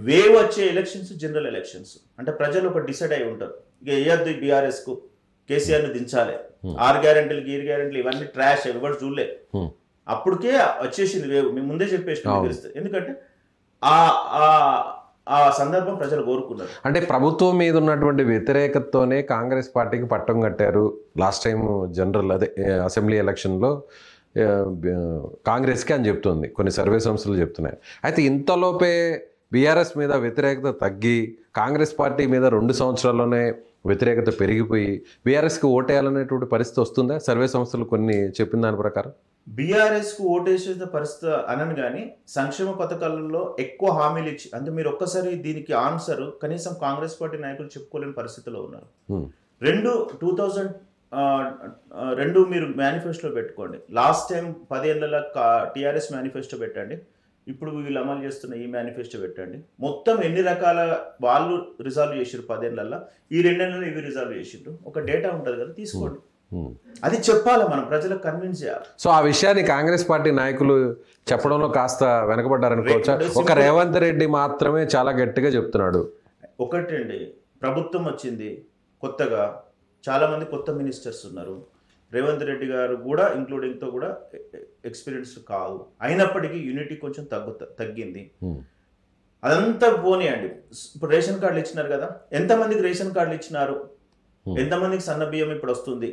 వేవ్ వచ్చే ఎలక్షన్స్ జనరల్ ఎలక్షన్స్. అంటే ప్రజలు ఒక డిసైడ్ అయి ఉంటారు, ఇక వేయద్దు బీఆర్ఎస్ కు, కేసీఆర్ ను దించాలి, 6 గ్యారెంటీలు 7 గ్యారెంటీలు ఇవన్నీ ట్రాష్, ఎవరు చూడలే. అప్పటికే వచ్చేసింది వేవ్, మేము ముందే చెప్పేసి తెలుస్తుంది. ఎందుకంటే ఆ సందర్భం ప్రజలు కోరుకున్నారు. అంటే ప్రభుత్వం మీద ఉన్నటువంటి వ్యతిరేకతతోనే కాంగ్రెస్ పార్టీకి పట్టం కట్టారు లాస్ట్ టైం జనరల్ అసెంబ్లీ ఎలక్షన్లో కాంగ్రెస్కి అని చెప్తుంది, కొన్ని సర్వే సంస్థలు చెప్తున్నాయి. అయితే ఇంతలోపే బీఆర్ఎస్ మీద వ్యతిరేకత తగ్గి కాంగ్రెస్ పార్టీ మీద 2 సంవత్సరాల్లోనే వ్యతిరేకత పెరిగిపోయి బీఆర్ఎస్కి ఓటేయాలనేటువంటి పరిస్థితి వస్తుందా? సర్వే సంస్థలు కొన్ని చెప్పిన దాని ప్రకారం బీఆర్ఎస్ కు ఓటేసే పరిస్థితి అనను, కానీ సంక్షేమ పథకాలలో ఎక్కువ హామీలు ఇచ్చి, అంటే మీరు ఒక్కసారి దీనికి ఆన్సర్ కనీసం కాంగ్రెస్ పార్టీ నాయకులు చెప్పుకోలేని పరిస్థితిలో ఉన్నారు. 2002 మీరు మేనిఫెస్టో పెట్టుకోండి. లాస్ట్ టైం 10 ఏళ్ల టీఆర్ఎస్ మేనిఫెస్టో పెట్టండి, ఇప్పుడు వీళ్ళు అమలు చేస్తున్న ఈ మేనిఫెస్టో పెట్టండి. మొత్తం ఎన్ని రకాల వాళ్ళు రిజాల్వ్ చేసారు 10 ఏళ్లలో, ఈ 2 ఏళ్లలో ఇవి రిజాల్వ్ చేసిండ్రు. ఒక డేటా ఉంటుంది కదా, తీసుకోండి. అది చెప్పాలి, మనం ప్రజలకు కన్విన్స్ చేయాలి. సో ఆ విషయాన్ని కాంగ్రెస్ పార్టీ నాయకులు చెప్పడంలో కాస్త వెనకబడ్డారనుకోవచ్చా? ఒక రేవంత్ రెడ్డి మాత్రమే చాలా గట్టిగా చెప్తున్నాడు. ఒకటండి, ప్రభుత్వం వచ్చింది కొత్తగా, చాలా మంది కొత్త మినిస్టర్స్ ఉన్నారు. రేవంత్ రెడ్డి గారు కూడా ఇంక్లూడింగ్తో కూడా ఎక్స్పీరియన్స్ కాదు, అయినప్పటికీ యూనిటీ కొంచెం తగ్గింది. అదంతా పోనీయండి. ఇప్పుడు రేషన్ కార్డులు ఇచ్చినారు కదా, ఎంతమందికి రేషన్ కార్డులు ఇచ్చినారు, ఎంతమందికి సన్న బియ్యం ఇప్పుడు వస్తుంది,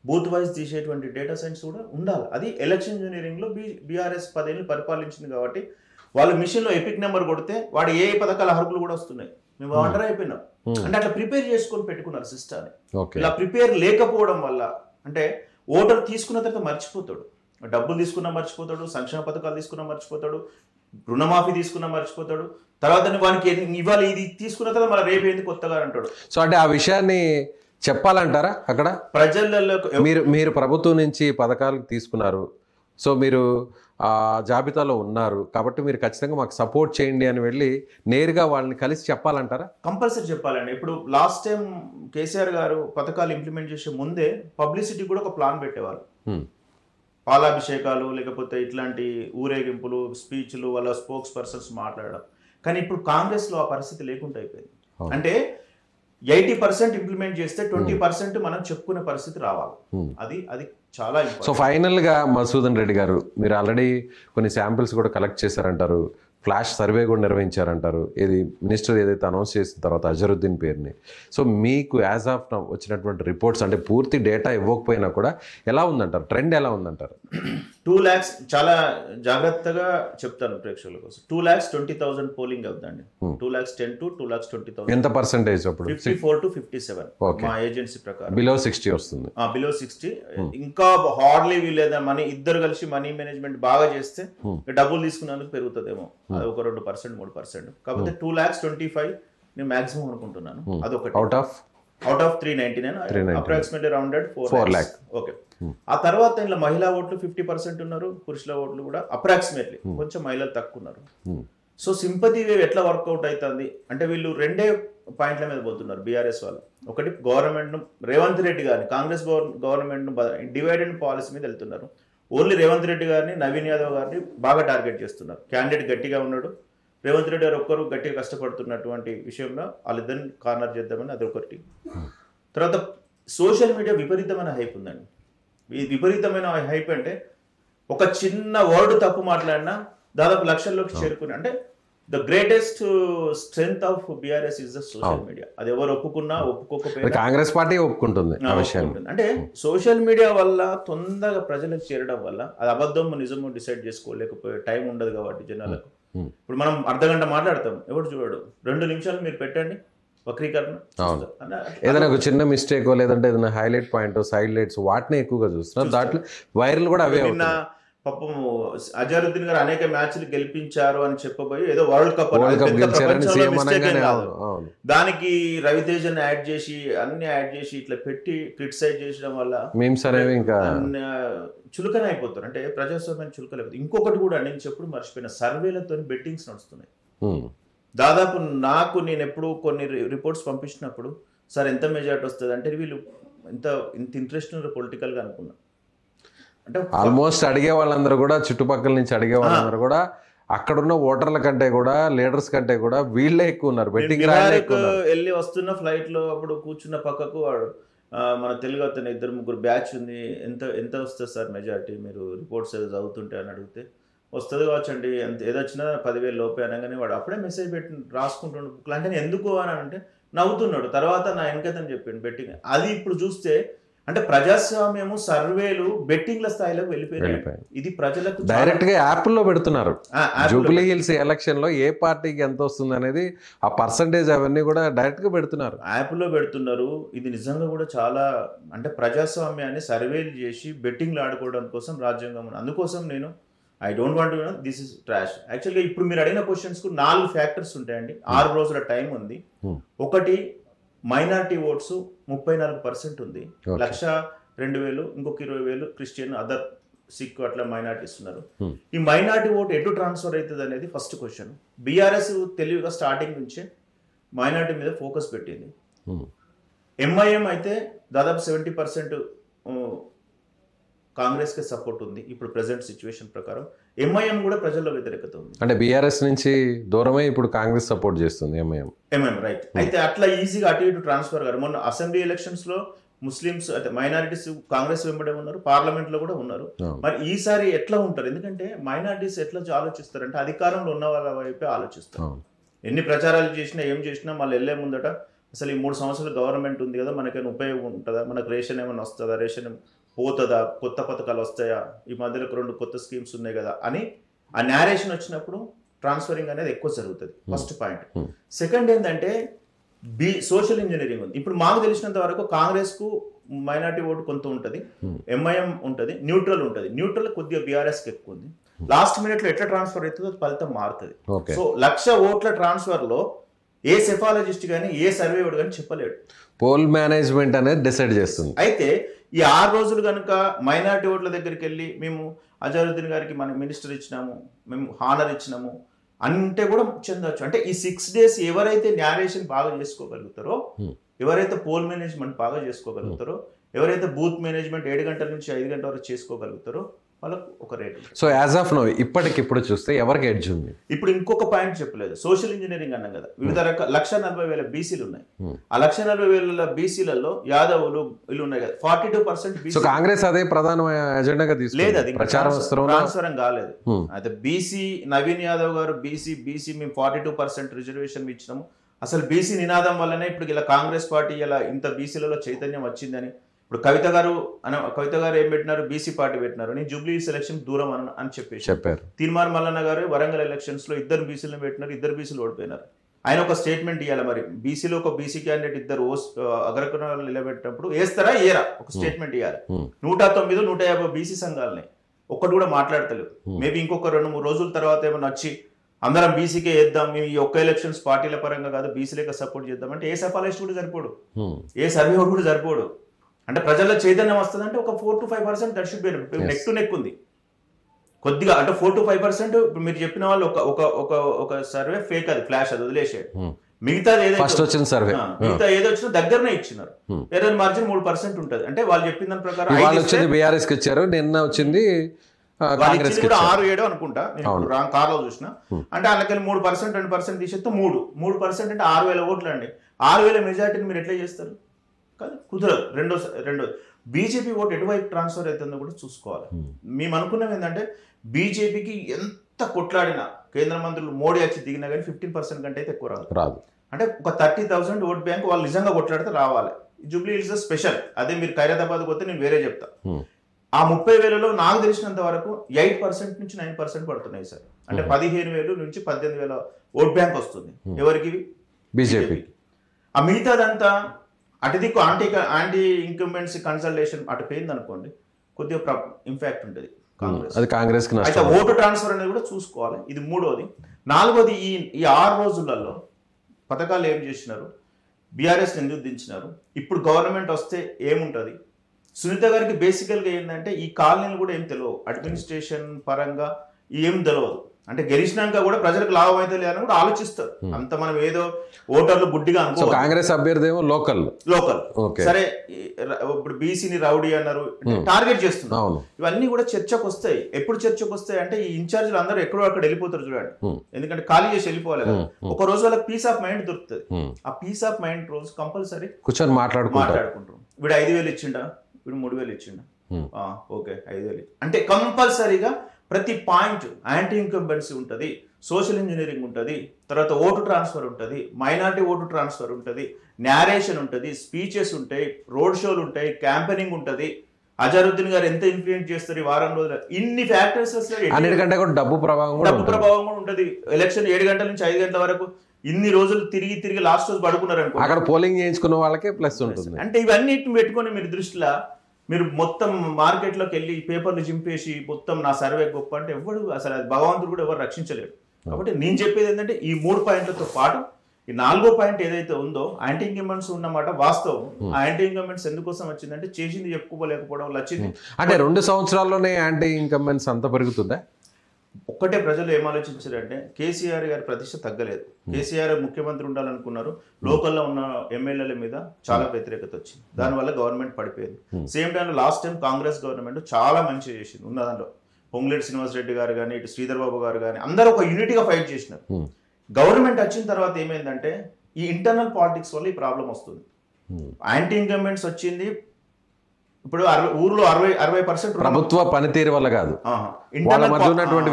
బూత్ వైజ్ తీసేటువంటి డేటా సైన్స్ కూడా ఉండాలి. అది ఎలక్షన్ ఇంజనీరింగ్లో బీఆర్ఎస్ 10 ఏళ్ళు పరిపాలించింది కాబట్టి వాళ్ళు మిషన్లో ఎపిక్ నెంబర్ కొడితే వాడు ఏ పథకాల అర్హులు కూడా వస్తున్నాయి. మేము వంటర్ అయిపోయినాం. అంటే అట్లా ప్రిపేర్ చేసుకొని పెట్టుకున్నారు సిస్టాన్ని. ఇలా ప్రిపేర్ లేకపోవడం వల్ల అంటే ఓటర్ తీసుకున్న తర్వాత మర్చిపోతాడు, డబ్బులు తీసుకున్నా మర్చిపోతాడు, సంక్షేమ పథకాలు తీసుకున్నా మర్చిపోతాడు, రుణమాఫీ తీసుకున్నా మర్చిపోతాడు. తర్వాత వానికి ఇవాళ ఇది తీసుకున్న తర్వాత మళ్ళీ రేపు ఏంది కొత్తగా అంటాడు. సో అంటే ఆ విషయాన్ని చెప్పాలంటారా అక్కడ ప్రజలలో? మీరు ప్రభుత్వం నుంచి పథకాలు తీసుకున్నారు, సో మీరు ఆ జాబితాలో ఉన్నారు కాబట్టి మీరు ఖచ్చితంగా మాకు సపోర్ట్ చేయండి అని వెళ్ళి నేరుగా వాళ్ళని కలిసి చెప్పాలంటారా? కంపల్సరీ చెప్పాలండి. ఇప్పుడు లాస్ట్ టైం కేసీఆర్ గారు పథకాలు ఇంప్లిమెంట్ చేసే ముందే పబ్లిసిటీ కూడా ఒక ప్లాన్ పెట్టేవారు. పాలాభిషేకాలు, లేకపోతే ఇట్లాంటి ఊరేగింపులు, స్పీచ్లు, వాళ్ళ స్పోక్స్ పర్సన్స్ మాట్లాడడం. కానీ ఇప్పుడు కాంగ్రెస్లో ఆ పరిస్థితి లేకుండా అయిపోయింది. అంటే 80% ఇంప్లిమెంట్ చేస్తే 20% మనం చెప్పుకునే పరిస్థితి రావాలి. అది చాలా సో ఫైనల్గా మధుసూదన్ రెడ్డి గారు, మీరు ఆల్రెడీ కొన్ని శాంపిల్స్ కూడా కలెక్ట్ చేశారంటారు, ఫ్లాష్ సర్వే కూడా నిర్వహించారంటారు, ఇది మినిస్టర్ ఏదైతే అనౌన్స్ చేసిన తర్వాత అజరుద్దీన్ పేరుని. సో మీకు యాజ్ ఆఫ్ నౌ వచ్చినటువంటి రిపోర్ట్స్, అంటే పూర్తి డేటా ఇవ్వకపోయినా కూడా ఎలా ఉందంటారు, ట్రెండ్ ఎలా ఉందంటారు? 2 lakhs చాలా జాగ్రత్తగా చెప్తాను ప్రేక్షకుల కోసం. 2,20,000 పోలింగ్ అవుతుందండి. 2,10,000 to 2,20,000. ఎంత పర్సెంటేజ్ అప్పుడు? 54 to 57 మా ఏజెన్సీ ప్రకారం. బిలో 60 వస్తుంది. బిలో 60. ఇంకా హార్డ్లీ వీలేదా మనీ ఇద్దరు కలిసి మనీ మేనేజ్మెంట్ బాగా చేస్తే డబ్బులు తీసుకున్నందుకు పెరుగుతుందేమో, అది ఒక 2%, 3%. కాకపోతే 2,25,000 నేను మాక్సిమం అనుకుంటున్నాను. అదొకటి. Out of 399 approximately rounded 4 lakhs. Okay. ఆ తర్వాత ఇలా మహిళా ఓట్లు 50% ఉన్నారు, పురుషుల ఓట్లు కూడా అప్రాక్సిమేట్లీ కొంచెం మహిళలు తక్కువ ఉన్నారు. సో సింపతి వేవ్ ఎట్లా వర్కౌట్ అవుతుంది అంటే వీళ్ళు 2 పాయింట్ల మీద పోతున్నారు బీఆర్ఎస్ వాళ్ళు. ఒకటి గవర్నమెంట్ రేవంత్ రెడ్డి గారిని, కాంగ్రెస్ గవర్నమెంట్ డివైడెడ్ పాలసీ మీద వెళ్తున్నారు. ఓన్లీ రేవంత్ రెడ్డి గారిని, నవీన్ యాదవ్ గారిని బాగా టార్గెట్ చేస్తున్నారు. క్యాండిడేట్ గట్టిగా ఉన్నాడు, రేవంత్ రెడ్డి గారు ఒక్కరు గట్టిగా కష్టపడుతున్నటువంటి విషయంలో వాళ్ళిద్దరిని కార్నర్ చేద్దామని అది ఒకటి. తర్వాత సోషల్ మీడియా విపరీతమైన హైప్ ఉందండి. ఈ విపరీతమైన హైప్ అంటే ఒక చిన్న వర్డ్ తప్పు మాట్లాడినా దాదాపు లక్షల్లోకి చేరుకుని, అంటే the greatest strength of BRS is the social media. అది ఎవరు ఒప్పుకున్నా ఒప్పుకోకపోయినా కాంగ్రెస్ పార్టీ ఒప్పుకుంటుంది. అంటే సోషల్ మీడియా వల్ల తొందరగా ప్రజలకు చేరడం వల్ల అది అబద్ధం నిజము డిసైడ్ చేసుకోలేకపోయే టైం ఉండదు కాబట్టి జనాలకు. ఇప్పుడు మనం అర్ధగంట మాట్లాడతాం, ఎవరు చూడడు. 2 నిమిషాలు మీరు పెట్టండి వక్రీకరణ, ఏదైనా ఒక చిన్న మిస్టేక్ లేదంటే ఏదైనా హైలైట్ పాయింట్, సైడ్ లైట్స్ వాటిని ఎక్కువగా చూస్తున్నారు. దాంట్లో వైరల్ కూడా అవే. పాపం అజరుద్దీన్ గారు అనేక మ్యాచ్లు గెలిపించారు అని చెప్పబోయి ఏదో వరల్డ్ కప్ దానికి రవితేజన్ యాడ్ చేసి అన్ని యాడ్ చేసి ఇట్లా పెట్టి క్రిటిసైజ్ చేసడం వల్ల మీమ్స్ అనేవి ఇంకా చులకన అయిపోతారు. అంటే ప్రజాస్వామ్యాన్ని చులకలేకపోతుంది. ఇంకొకటి కూడా నేను చెప్పుడు మర్చిపోయిన, సర్వేలతో బెట్టింగ్స్ నడుస్తున్నాయి. దాదాపు నేను ఎప్పుడు కొన్ని రిపోర్ట్స్ పంపించినప్పుడు సార్ ఎంత మెజారిటీ వస్తుంది అంటే వీళ్ళు ఇంత ఇంట్రెస్ట్ పొలిటికల్గా అనుకున్నా. అంటే ఆల్మోస్ట్ అడిగే వాళ్ళందరూ కూడా, చుట్టుపక్కల నుంచి అడిగే వాళ్ళందరూ కూడా అక్కడున్న ఓటర్ల కంటే కూడా, లీడర్స్ కంటే కూడా వీళ్ళే ఎక్కువ ఉన్నారు. బెట్టింగ్ వెళ్ళి వస్తున్న ఫ్లైట్ లో అప్పుడు కూర్చున్న పక్కకు వాడు మన తెలుగు అతను 2-3 బ్యాచ్ ఉంది, ఎంత వస్తుంది సార్ మెజారిటీ మీరు రిపోర్ట్స్ ఏదో చదువుతుంటే అని అడిగితే, వస్తుంది కావచ్చండి ఏదొచ్చినా 10,000 లోపే అనగానే వాడు అప్పుడే మెసేజ్ పెట్టి రాసుకుంటుండు బుక్లు. అంటే ఎందుకు అని అంటే నవ్వుతున్నాడు. తర్వాత నా వెనకతని చెప్పిండు బెట్టింగ్. అది ఇప్పుడు చూస్తే అంటే ప్రజాస్వామ్యము, సర్వేలు బెట్టింగ్ల స్థాయిలోకి వెళ్ళిపోయాయి. ఇది ప్రజలకు డైరెక్ట్ గా యాప్ల్లో పెడుతున్నారు. జూబ్లీ హిల్స్ ఎలక్షన్ లో ఏ పార్టీకి ఎంత వస్తుంది అనేది ఆ పర్సంటేజ్ అవన్నీ కూడా డైరెక్ట్ గా పెడుతున్నారు, యాప్లో పెడుతున్నారు. ఇది నిజంగా కూడా చాలా అంటే ప్రజాస్వామ్యాన్ని సర్వేలు చేసి బెట్టింగ్లు ఆడుకోవడం కోసం రాజ్యాంగం. అందుకోసం నేను I don't want to know this is trash. యాక్చువల్గా ఇప్పుడు మీరు అడిగిన క్వశ్చన్స్ కు 4 ఫ్యాక్టర్స్ ఉంటాయండి. 6 రోజుల టైం ఉంది. ఒకటి మైనారిటీ ఓట్స్ 34% ఉంది, 1,02,000, ఇంకొక 20,000 క్రిస్టియన్, అదర్ సిక్ అట్లా మైనారిటీస్ ఉన్నారు. ఈ మైనారిటీ ఓట్ ఎటు ట్రాన్స్ఫర్ అవుతుంది అనేది ఫస్ట్ క్వశ్చన్. బీఆర్ఎస్ తెలివిగా స్టార్టింగ్ నుంచే మైనారిటీ మీద ఫోకస్ పెట్టింది. ఎంఐఎం అయితే దాదాపు 70% కాంగ్రెస్ కి సపోర్ట్ ఉంది ఇప్పుడు ప్రెసెంట్ సిచ్యువేషన్ ప్రకారం. ఎంఐఎం కూడా ప్రజల్లో వ్యతిరేకత ఉంది. అంటే బీఆర్ఎస్ నుంచి దూరమై ఇప్పుడు కాంగ్రెస్ సపోర్ట్ చేస్తుంది ఎంఐఎం. రైట్. అయితే అట్లా ఈజీగా అటు ఇటు ట్రాన్స్ఫర్ గారు. మొన్న అసెంబ్లీ ఎలక్షన్స్ లో ముస్లిమ్స్ అయితే మైనారిటీస్ కాంగ్రెస్ వెంబడే ఉన్నారు, పార్లమెంట్ లో కూడా ఉన్నారు. మరి ఈసారి ఎట్లా ఉంటారు? ఎందుకంటే మైనారిటీస్ ఎట్లా ఆలోచిస్తారంటే అధికారంలో ఉన్న వాళ్ళ వైపే ఆలోచిస్తారు. ఎన్ని ప్రచారాలు చేసినా ఏం చేసినా మళ్ళీ వెళ్లే ముందట అసలు ఈ 3 సంవత్సరాలు గవర్నమెంట్ ఉంది కదా, మనకేమైనా ఉపయోగం ఉంటుందా, మనకు రేషన్ ఏమైనా వస్తుందా, రేషన్ పోతుందా, కొత్త పథకాలు వస్తాయా, ఈ మధ్యలో 2 కొత్త స్కీమ్స్ ఉన్నాయి కదా అని ఆ నేరేషన్ వచ్చినప్పుడు ట్రాన్స్ఫరింగ్ అనేది ఎక్కువ జరుగుతుంది. First point. సెకండ్ ఏంటంటే సోషల్ ఇంజనీరింగ్ ఉంది. ఇప్పుడు మాకు తెలిసినంత వరకు కాంగ్రెస్ కు మైనారిటీ ఓటు కొంత ఉంటుంది, ఎంఐఎం ఉంటుంది, న్యూట్రల్ ఉంటుంది. న్యూట్రల్ కొద్దిగా బీఆర్ఎస్ కి ఎక్కువ ఉంది. లాస్ట్ మినిట్ లో ఎట్లా ట్రాన్స్ఫర్ అవుతుందో ఫలితం మారుతుంది. సో 1,00,000 ఓట్ల ట్రాన్స్ఫర్ లో ఏ సెఫాలజిస్ట్ కానీ ఏ సర్వే కానీ చెప్పలేడు. పోల్ మేనేజ్మెంట్ అనేది డిసైడ్ చేస్తుంది. అయితే ఈ 6 రోజులు కనుక మైనారిటీ ఓట్ల దగ్గరికి వెళ్ళి మేము అజరుద్దీన్ గారికి మనం మినిస్టర్ ఇచ్చినాము, మేము హానర్ ఇచ్చినాము అంటే కూడా చెందవచ్చు. అంటే ఈ 6 days ఎవరైతే న్యారేషన్ బాగా చేసుకోగలుగుతారో, ఎవరైతే పోల్ మేనేజ్మెంట్ బాగా చేసుకోగలుగుతారో, ఎవరైతే బూత్ మేనేజ్మెంట్ 7 గంటల నుంచి 5 గంటల వరకు చేసుకోగలుగుతారో వాళ్ళకు ఒక rate. So as of now ఇప్పటికిప్పుడు చూస్తే ఎవరికి ఎడ్జ్ ఉంది? ఇప్పుడు ఇంకొక పాయింట్ చెప్పలేదు, సోషల్ ఇంజనీరింగ్ అన్నాం కదా, వివిధ రకాల 1,40,000 బీసీలు ఉన్నాయి. ఆ 1,40,000 బీసీలలో యాదవులు వీళ్ళు ఉన్నాయి కదా, 42%. సో కాంగ్రెస్ అదే ప్రధాన ఎజెండాగా లేదు, అది ప్రచారం ట్రాన్స్ఫరం కాలేదు. అయితే బీసీ నవీన్ యాదవ్ గారు బీసీ మేము 42% రిజర్వేషన్ ఇచ్చినాము, అసలు బీసీ నినాదం వల్లనే ఇప్పుడు ఇలా కాంగ్రెస్ పార్టీ ఇలా ఇంత బీసీలలో చైతన్యం వచ్చిందని. ఇప్పుడు కవిత గారు ఏం పెట్టినారు, బీసీ పార్టీ పెట్టినారు, నేను జూబ్లీ ఎలక్షన్ దూరం అని చెప్పారు. తీర్మాన్ మల్లన్న గారు వరంగల్ ఎలక్షన్స్ లో 2 బీసీలను పెట్టినారు, 2 బీసీలు ఓడిపోయినారు. ఆయన ఒక స్టేట్మెంట్ ఇవ్వాలి, మరి బీసీలో ఒక బీసీ క్యాండిడేట్ 2 అగ్రకుణాలు నిలబెట్టినప్పుడు వేస్తారా ఏరా ఒక స్టేట్మెంట్ ఇవ్వాలి. 109, 150 బీసీ సంఘాలని ఒక్కటి కూడా మాట్లాడతలేవు. మేబీ ఇంకొక 2-3 రోజుల తర్వాత ఏమన్నా వచ్చి అందరం బీసీకే వేద్దాం, మేము ఈ ఒక్క ఎలక్షన్స్ పార్టీల పరంగా కాదు బీసీలకే సపోర్ట్ చేద్దాం అంటే ఏ సఫాలిస్ట్ కూడా సరిపోడు, ఏ సర్వే కూడా సరిపోడు. అంటే ప్రజల్లో చైతన్యం వస్తుందంటే ఒక 4 to 5% that should be neck to neck ఉంది కొద్దిగా. అంటే 4 to 5% మీరు చెప్పిన వాళ్ళు ఒక సర్వే ఫేక్, అది ఫ్లాష్, అది వదిలేసాడు. మిగతా ఏదో వచ్చినా దగ్గరనే ఇచ్చినారు, ఏదైనా మార్జిన్ 3% ఉంటుంది. అంటే వాళ్ళు చెప్పిన దాని ప్రకారం బీఆర్ఎస్ వచ్చింది 6-7 అనుకుంటా, నేను రాంగ్ కార్లో చూసిన. అంటే అందుకని 3% 2% తీసేస్తే 3% అంటే 6,000 ఓట్లు అండి. 6,000 మెజార్టీని మీరు ఎట్లా చేస్తారు? కాదు, కుదరదు. రెండో బీజేపీ ఓటు ఎటువైపు ట్రాన్స్ఫర్ అవుతుందో కూడా చూసుకోవాలి. మేము అనుకున్నాం ఏంటంటే బీజేపీకి ఎంత కొట్లాడినా కేంద్ర మంత్రులు మోడీ వచ్చి దిగినా కానీ 15% కంటే అయితే ఎక్కువ రాదు. అంటే ఒక 30,000 ఓట్ బ్యాంక్ వాళ్ళు నిజంగా కొట్లాడితే రావాలి. జూబ్లీ హిల్స్ స్పెషల్, అదే మీరు ఖైరతాబాద్ పోతే నేను వేరే చెప్తా. ఆ 30,000లో నాకు తెలిసినంత వరకు 8% నుంచి 9% పడుతున్నాయి సార్. అంటే 15,000 నుంచి 18,000 ఓట్ బ్యాంక్ వస్తుంది. ఎవరికి? బీజేపీ. ఆ మిగతాదంతా అటు దిక్కు యాంటీ ఇంకంబెన్సీ కన్సల్టేషన్ అటు పోయింది అనుకోండి, కొద్దిగా ఇంపాక్ట్ ఉంటుంది కాంగ్రెస్. అయితే ఓటు ట్రాన్స్ఫర్ అనేది కూడా చూసుకోవాలి. ఇది 3వది. 4వది, ఈ 6 రోజులలో పథకాలు ఏం చేసినారు, బీఆర్ఎస్ ఎందుకు దించినారు, ఇప్పుడు గవర్నమెంట్ వస్తే ఏముంటుంది. సునీత గారికి బేసికల్గా ఏంటంటే ఈ కాలనీలు కూడా ఏం తెలియవు, అడ్మినిస్ట్రేషన్ పరంగా ఏం తెలియదు. అంటే గెలిచినాక కూడా ప్రజలకు లాభం అయితే లేదని కూడా ఆలోచిస్తారు. అంత మనం ఏదో ఓటర్లు గుడ్డిగా అనుకో. కాంగ్రెస్ అభ్యర్థి ఏమో లోకల్. సరే, ఇప్పుడు బీసీని రౌడీ అన్నారు, టార్గెట్ చేస్తున్నారు. ఇవన్నీ కూడా చర్చకు వస్తాయి. ఎప్పుడు చర్చకు వస్తాయి అంటే ఈ ఇన్ఛార్జీలు అందరూ ఎక్కడో అక్కడ వెళ్ళిపోతారు చూడండి, ఎందుకంటే ఖాళీ చేసి వెళ్ళిపోవాలి కదా. ఒక రోజు వాళ్ళకి పీస్ ఆఫ్ మైండ్ దొరుకుతుంది. ఆ పీస్ ఆఫ్ మైండ్ రోజు కంపల్సరీ కూర్చొని మాట్లాడుకుంటారు. వీడు 5,000 ఇచ్చిండా, వీడు 3,000 ఇచ్చిండా, ఓకే 5,000. అంటే కంపల్సరీగా ప్రతి పాయింట్ యాంటీ ఇన్కంబెన్సీ ఉంటుంది, సోషల్ ఇంజనీరింగ్ ఉంటుంది, తర్వాత ఓటు ట్రాన్స్ఫర్ ఉంటుంది, మైనారిటీ ఓటు ట్రాన్స్ఫర్ ఉంటుంది, నేరేషన్ ఉంటుంది, స్పీచెస్ ఉంటాయి, రోడ్ షోలు ఉంటాయి, క్యాంపెయినింగ్ ఉంటుంది. అజరుద్దీన్ గారు ఎంత ఇన్ఫ్లుయెన్స్ చేస్తారు ఈ వారం రోజులు, ఇన్ని ఫ్యాక్టర్స్ అన్నిటికంటే కూడా డబ్బు ప్రభావం కూడా ఉంటుంది. ఎలక్షన్ 7 గంటల నుంచి 5 గంటల వరకు ఇన్ని రోజులు తిరిగి లాస్ట్ రోజు పడుకున్నారు అనుకో, అక్కడ పోలింగ్ చేయించుకున్న వాళ్ళకే ప్లస్ ఉంటుంది. అంటే ఇవన్నీ పెట్టుకొని మీరు దృష్టిలో మీరు మొత్తం మార్కెట్లోకి వెళ్ళి పేపర్లు చింపేసి మొత్తం నా సర్వే గొప్ప అంటే ఎవరు అసలు అది భగవంతుడు కూడా ఎవరు రక్షించలేడు. కాబట్టి నేను చెప్పేది ఏంటంటే ఈ 3 పాయింట్లతో పాటు ఈ 4వ పాయింట్ ఏదైతే ఉందో యాంటీ ఇన్కంబెన్సీ ఉన్నమాట వాస్తవం. ఆ యాంటీ ఇన్కంబెన్సీ ఎందుకోసం వచ్చిందంటే చేసింది చెప్పుకోలేకపోవడం వల్ల వచ్చింది. అంటే 2 సంవత్సరాల్లోనే యాంటీ ఇన్కంబెన్సీ అంత పెరుగుతుందా? ఒక్కటే ప్రజలు ఏం ఆలోచించారంటే కేసీఆర్ గారి ప్రతిష్ట తగ్గలేదు. కేసీఆర్ ముఖ్యమంత్రి ఉండాలనుకున్నారు, లోకల్లో ఉన్న ఎమ్మెల్యేల మీద చాలా వ్యతిరేకత వచ్చింది, దానివల్ల గవర్నమెంట్ పడిపోయింది. సేమ్ టైంలో లాస్ట్ టైం కాంగ్రెస్ గవర్నమెంట్ చాలా మంచి చేసింది. ఉన్న దాంట్లో పొంగులేటి శ్రీనివాసరెడ్డి గారు కానీ, ఇటు శ్రీధర్ బాబు గారు కానీ అందరూ ఒక యూనిటీగా ఫైట్ చేసినారు. గవర్నమెంట్ వచ్చిన తర్వాత ఏమైందంటే ఈ ఇంటర్నల్ పాలిటిక్స్ వల్ల ఈ ప్రాబ్లం వస్తుంది. యాంటీ ఇన్కంబెన్స్ వచ్చింది. ఇప్పుడు ఊర్లో 60% ప్రభుత్వ పనితీరు వల్ల కాదు,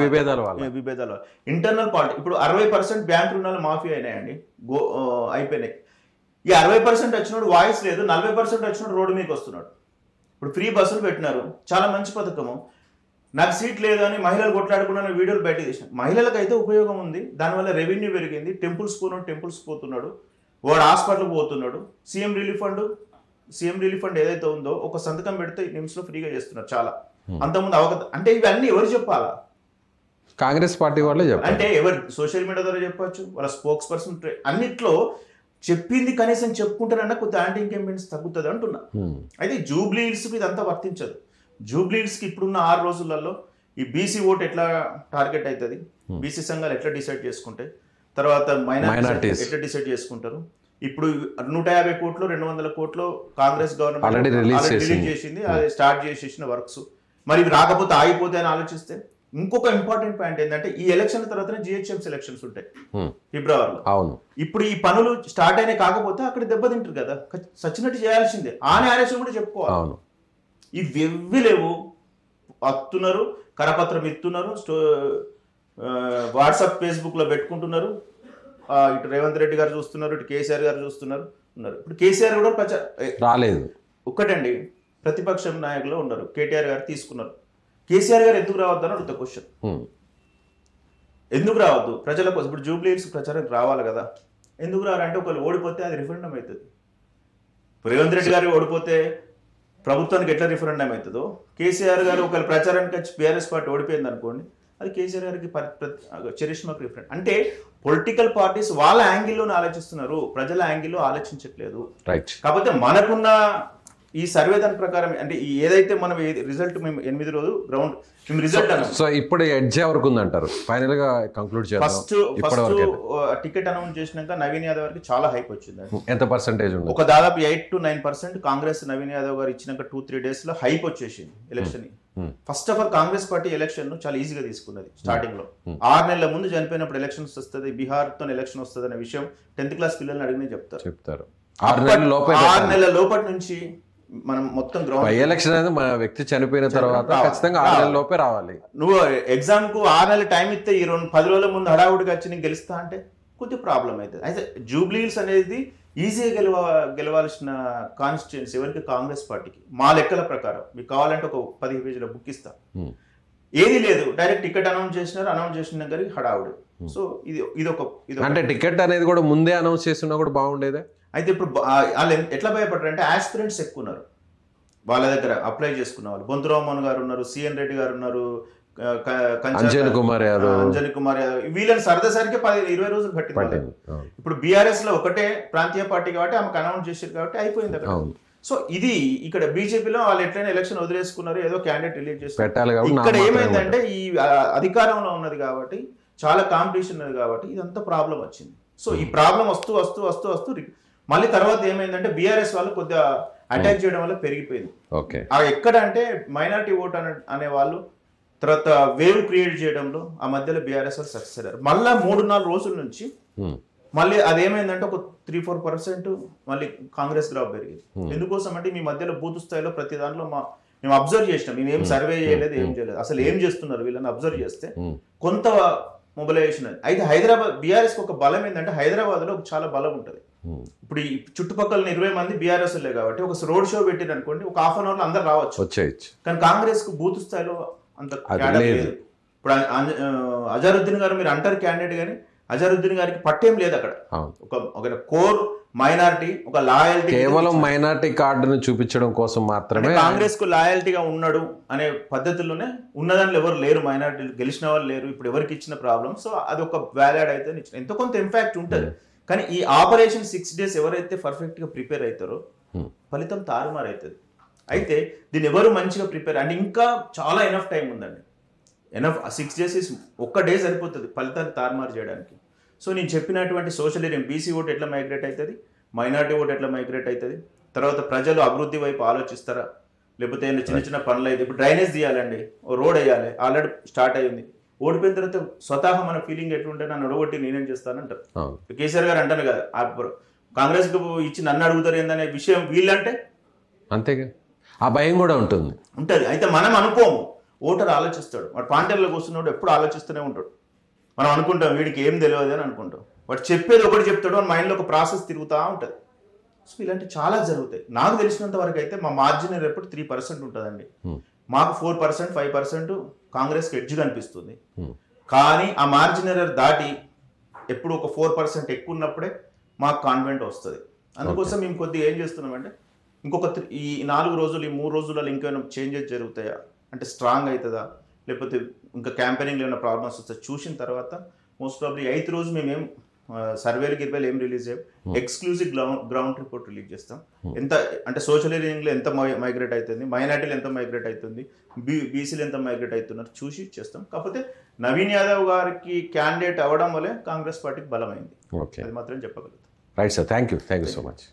విభేదాలు ఇంటర్నల్ పాలిటిక్స్. ఇప్పుడు 60% బ్యాంక్ రుణాలు మాఫీ అయినాయండి, అయిపోయినాయి. ఈ 60% వచ్చినోడు వాయిస్ లేదు, 40% వచ్చినోడు రోడ్డు మీదకి వస్తున్నాడు. ఇప్పుడు ఫ్రీ బస్సులు పెట్టినారు, చాలా మంచి పథకము. నాకు సీట్ లేదు అని మహిళలు కొట్లాడుకున్న వీడియోలు బయట తీసిన. మహిళలకు అయితే ఉపయోగం ఉంది, దానివల్ల రెవెన్యూ పెరిగింది. టెంపుల్స్ పోతున్నాడు, వాడు హాస్పిటల్కి పోతున్నాడు. సీఎం రిలీఫ్ ఫండ్ ఏదైతే ఉందో ఒక సంతకం పెడితే నిమిషంలో ఫ్రీగా చేస్తున్నారు చాలా. అంతకుముందు అంటే ఇవన్నీ ఎవరు చెప్పాలా? కాంగ్రెస్ పార్టీ వాళ్ళే చెప్పాలి. అంటే ఎవరు సోషల్ మీడియా ద్వారా చెప్పచ్చు, వాళ్ళ స్పోక్స్ పర్సన్ అన్నిట్లో చెప్పింది కనీసం చెప్పుకుంటారన్నా కొంత యాంటీ ఇన్కంబెన్సీ తగ్గుతుంది అంటున్నా. అయితే జూబ్లీ హిల్స్కి ఇదంతా వర్తించదు. జూబ్లీ హిల్స్కి ఇప్పుడున్న 6 రోజులలో ఈ బీసీ ఓటు ఎట్లా టార్గెట్ అవుతుంది, బీసీ సంఘాలు ఎట్లా డిసైడ్ చేసుకుంటాయి, తర్వాత మైనారిటీస్ ఎట్లా డిసైడ్ చేసుకుంటారు. ఇప్పుడు 150 కోట్లు 200 కోట్లు కాంగ్రెస్ గవర్నమెంట్ రిలీజ్ చేసింది, అది స్టార్ట్ చేసేసిన వర్క్స్. మరి ఇవి రాకపోతే ఆగిపోతే అని ఆలోచిస్తే ఇంకొక ఇంపార్టెంట్ పాయింట్ ఏంటంటే ఈ ఎలక్షన్ తర్వాతనే జిహెచ్ఎంసీ ఎలక్షన్స్ ఉంటాయి ఫిబ్రవరిలో. అవును, ఇప్పుడు ఈ పనులు స్టార్ట్ అయినా కాకపోతే అక్కడ దెబ్బతింటారు కదా, సచ్చినట్టు చేయాల్సిందే. ఆనే ఆలస్యం కూడా చెప్పుకోవాలి. అవును, ఇవి ఎవ్వి లేవు, వస్తున్నారు, కరపత్రం ఇస్తున్నారు, వాట్సాప్ ఫేస్బుక్ లో పెట్టుకుంటున్నారు. ఇటు రేవంత్ రెడ్డి గారు చూస్తున్నారు, ఇటు కేసీఆర్ గారు చూస్తున్నారు ఉన్నారు. ఇప్పుడు కేసీఆర్ కూడా రాలేదు. ఒక్కటండి, ప్రతిపక్షం నాయకులు ఉన్నారు, కేటీఆర్ గారు తీసుకున్నారు. కేసీఆర్ గారు ఎందుకు రావద్దు అని అడుగుతా క్వశ్చన్. ఎందుకు రావద్దు? ప్రజల కోసం. ఇప్పుడు జూబ్లీ హిల్స్ ప్రచారం రావాలి కదా, ఎందుకు రారంటే ఒకళ్ళు ఓడిపోతే అది రిఫరెండం అవుతుంది. రేవంత్ రెడ్డి గారు ఓడిపోతే ప్రభుత్వానికి ఎట్లా రిఫరెండం అవుతుందో, కేసీఆర్ గారు ఒకవేళ ప్రచారానికి వచ్చి బీఆర్ఎస్ పార్టీ ఓడిపోయింది అనుకోండి, అది కేసీఆర్ గారికి చరిష్మాకు రిఫరెండ్. అంటే పొలిటికల్ పార్టీస్ వాళ్ళ యాంగిల్లోనే ఆలోచిస్తున్నారు, ప్రజల యాంగిల్లో ఆలోచించట్లేదు. కాకపోతే మనకున్న ఈ సర్వే దాని ప్రకారం అంటే ఏదైతే మనం రిజల్ట్ మేము 8 రోజు గ్రౌండ్ మేము రిజల్ట్ అన్నాం. సో ఇప్పుడు ఎడ్జ్ ఎవరికి ఉందంటారు? ఫైనల్ గా కంక్లూడ్ చేద్దాం. ఫస్ట్ టికెట్ అనౌన్స్ చేసినాక నవీన్ యాదవ్ గారికి చాలా హైప్ వచ్చింది. ఎంత పర్సెంటేజ్ ఉంది? ఒక దాదాపు 8 to 9% కాంగ్రెస్ నవీన్ యాదవ్ గారు ఇచ్చినాక 2-3 days లో హైప్ వచ్చేసింది election. First of all Congress party election ను చాలా ఈజీగా తీసుకున్నది. స్టార్టింగ్ లో 6 నెలల ముందు చనిపోయినప్పుడు ఎలక్షన్స్ వస్తుంది, బీహార్ తో ఎలక్షన్ వస్తుంది అనే విషయం 10th class పిల్లల్ని అడిగిన చెప్తారు. 6 నెలల లోపటి నుంచి మనం మొత్తం గ్రౌండ్ ఎలక్షన్ అనేది మన వ్యక్తి చనిపోయిన తర్వాత ఖచ్చితంగా 6 నెలల లోపే రావాలి. నువ్వు ఎగ్జామ్ కు 6 నెలల టైం ఇస్తే ఈ 10 రోజుల ముందు హడావుడిగా వచ్చి నేను గెలుస్తా అంటే కొద్దిగా ప్రాబ్లం అవుతుంది. అయితే జూబ్లీ హిల్స్ అనేది ఈజీగా గెలవాల్సిన కాన్స్టిట్యుయెన్సీ ఎవరికి? కాంగ్రెస్ పార్టీకి. మా లెక్కల ప్రకారం మీకు కావాలంటే ఒక 10 పేజీల బుక్ ఇస్తా. ఏది లేదు, డైరెక్ట్ టికెట్ అనౌన్స్ చేసిన గారికి హడావుడి. సో ఇది అంటే టికెట్ అనేది కూడా ముందే అనౌన్స్ చేస్తున్నా కూడా బాగుండేదే. అయితే ఇప్పుడు వాళ్ళు ఎట్లా భయపడ్డారు అంటే ఆస్పిరెంట్స్ ఎక్కువ ఉన్నారు వాళ్ళ దగ్గర అప్లై చేసుకున్న వాళ్ళు. బొంతురామన్ గారు ఉన్నారు, సిఎన్ రెడ్డి గారు ఉన్నారు, అంజన్ కుమార్ యాదవ్, వీళ్ళని సరదాసరికి 10-20 రోజులు పట్టింది. ఇప్పుడు బీఆర్ఎస్ లో ఒకటే ప్రాంతీయ పార్టీ కాబట్టి ఆమెకు అనౌన్స్ చేశారు కాబట్టి అయిపోయింది అక్కడ. సో ఇది ఇక్కడ బీజేపీలో వాళ్ళు ఎట్లయినా ఎలక్షన్ వదిలేసుకున్నారు, ఏదో క్యాండిడేట్ రిలీజ్ చేస్తారు. ఇక్కడ ఏమైందంటే ఈ అధికారంలో ఉన్నది కాబట్టి చాలా కాంపిటీషన్ ఉన్నది కాబట్టి ఇదంతా ప్రాబ్లం వచ్చింది. సో ఈ ప్రాబ్లం వస్తూ మళ్ళీ తర్వాత ఏమైందంటే బీఆర్ఎస్ వాళ్ళు కొద్దిగా అటాక్ చేయడం వల్ల పెరిగిపోయింది. ఎక్కడ అంటే మైనారిటీ ఓట్ అనే వాళ్ళు తర్వాత వేవ్ క్రియేట్ చేయడంలో ఆ మధ్యలో బీఆర్ఎస్ వాళ్ళు సక్సెస్ అయ్యారు. మళ్ళీ 3-4 రోజుల నుంచి మళ్ళీ అదేమైందంటే ఒక 3-4% మళ్ళీ కాంగ్రెస్ గ్రాఫ్ పెరిగింది. ఎందుకోసం అంటే మీ మధ్యలో బూత్ స్థాయిలో ప్రతి దాంట్లో మేము అబ్జర్వ్ చేసినాం, మేము ఏం సర్వే చేయలేదు, ఏం చేయలేదు, అసలు ఏం చేస్తున్నారు వీళ్ళని అబ్జర్వ్ చేస్తే కొంత మొబిలైజేషన్. అయితే హైదరాబాద్ బీఆర్ఎస్ ఒక బలం ఏంటంటే హైదరాబాద్ లో చాలా బలం ఉంటుంది. ఇప్పుడు ఈ చుట్టుపక్కల 20 మంది బీఆర్ఎస్ లే కాబట్టి ఒక రోడ్ షో పెట్టిరు అనుకోండి, ఒక ½ hour లో అందరు రావచ్చు. కానీ కాంగ్రెస్ కు బూత్ స్థాయిలో అంత లేదు. ఇప్పుడు అజారుద్దీన్ గారు మీరు అంటారు క్యాండిడేట్ కానీ అజారుద్దీన్ గారికి పట్టేం లేదు అక్కడ. ఒక కోర్ మైనారిటీ, ఒక లాయల్టీ, కేవలం మైనారిటీ కార్డును చూపించడం కోసం మాత్రమే కాంగ్రెస్ కు లాయల్టీగా ఉన్నాడు అనే పద్ధతిలోనే ఉన్నదానిలో ఎవరు లేరు, మైనారిటీ గెలిచిన వాళ్ళు లేరు, ఇప్పుడు ఎవరికి ఇచ్చిన ప్రాబ్లం. సో అది ఒక వ్యాలిడ్ అయితే ఎంతో కొంత ఇంపాక్ట్ ఉంటుంది. కానీ ఈ ఆపరేషన్ 6 days ఎవరైతే పర్ఫెక్ట్ గా ప్రిపేర్ అవుతారో ఫలితం తారుమారు అవుతుంది. అయితే దీన్ని ఎవరు మంచిగా ప్రిపేర్ అంటే ఇంకా చాలా ఎనఫ్ టైం ఉందండి. 6 days ఒక్క డే సరిపోతుంది ఫలితాన్ని తారుమారు చేయడానికి. సో నేను చెప్పినటువంటి సోషల్ ఏరియా బీసీ ఓటు ఎట్లా మైగ్రేట్ అవుతుంది, మైనారిటీ ఓటు ఎట్లా మైగ్రేట్ అవుతుంది, తర్వాత ప్రజలు అభివృద్ధి వైపు ఆలోచిస్తారా, లేకపోతే చిన్న చిన్న పనులు అయితే ఇప్పుడు డ్రైనేజ్ తీయాలండి, రోడ్ వేయాలి, ఆల్రెడీ స్టార్ట్ అయ్యింది. ఓడిపోయిన తర్వాత స్వతహా మన ఫీలింగ్ ఎట్లుంటే నన్ను ఒడగొట్టి నేనేం చేస్తానంటారు. కేసీఆర్ గారు అంటాను కదా, కాంగ్రెస్ కు ఇచ్చి నన్ను అడుగుతారు ఏందనే విషయం వీళ్ళంటే అంతేగా ఆ భయం కూడా ఉంటుంది. అయితే మనం అనుకోము, ఓటర్ ఆలోచిస్తాడు. వాడు పాంటర్లో కూర్చున్నాడు ఎప్పుడు ఆలోచిస్తూనే ఉంటాడు. మనం అనుకుంటాం వీడికి ఏం తెలియదు అని అనుకుంటాం, వాడు చెప్పేది ఒకటి చెప్తాడు, మన మైండ్లో ఒక ప్రాసెస్ తిరుగుతూ ఉంటుంది. సో ఇలాంటి చాలా జరుగుతాయి. నాకు తెలిసినంత వరకు అయితే మా మార్జిన్ ఎప్పుడు 3% ఉంటుందండి. మాకు 4%, 5% కాంగ్రెస్కి ఎడ్జ్ కనిపిస్తుంది. కానీ ఆ మార్జిన్ ఎర్రర్ దాటి ఎప్పుడు ఒక 4% ఎక్కువ ఉన్నప్పుడే మాకు కాన్ఫిడెంట్ వస్తుంది. అందుకోసం మేము కొద్దిగా ఏం చేస్తున్నామంటే ఇంకొక ఈ 4 రోజులు, ఈ 3 రోజులలో ఇంకేమైనా చేంజెస్ జరుగుతాయా అంటే స్ట్రాంగ్ అవుతుందా, లేకపోతే ఇంకా క్యాంపెయినింగ్లో ఏమైనా ప్రాబ్లమ్స్ వస్తాయి చూసిన తర్వాత మోస్ట్ ప్రాబ్లీ 8th రోజు మేమేం సర్వేలు గిర్వేలు ఏం రిలీజ్ చేయం, ఎక్స్క్లూజివ్ గ్రౌండ్ రిపోర్ట్ రిలీజ్ చేస్తాం. ఎంత అంటే సోషల్ ఏరియాలో ఎంత మైగ్రేట్ అవుతుంది, మైనార్టీలు ఎంత మైగ్రేట్ అవుతుంది, బీసీలు ఎంత మైగ్రేట్ అవుతున్నారు చూసి చేస్తాం. కాకపోతే నవీన్ యాదవ్ గారికి క్యాండిడేట్ అవ్వడం వల్లే కాంగ్రెస్ పార్టీకి బలమైంది, అది మాత్రం చెప్పగలుగుతాం. Right sir, thank you so much.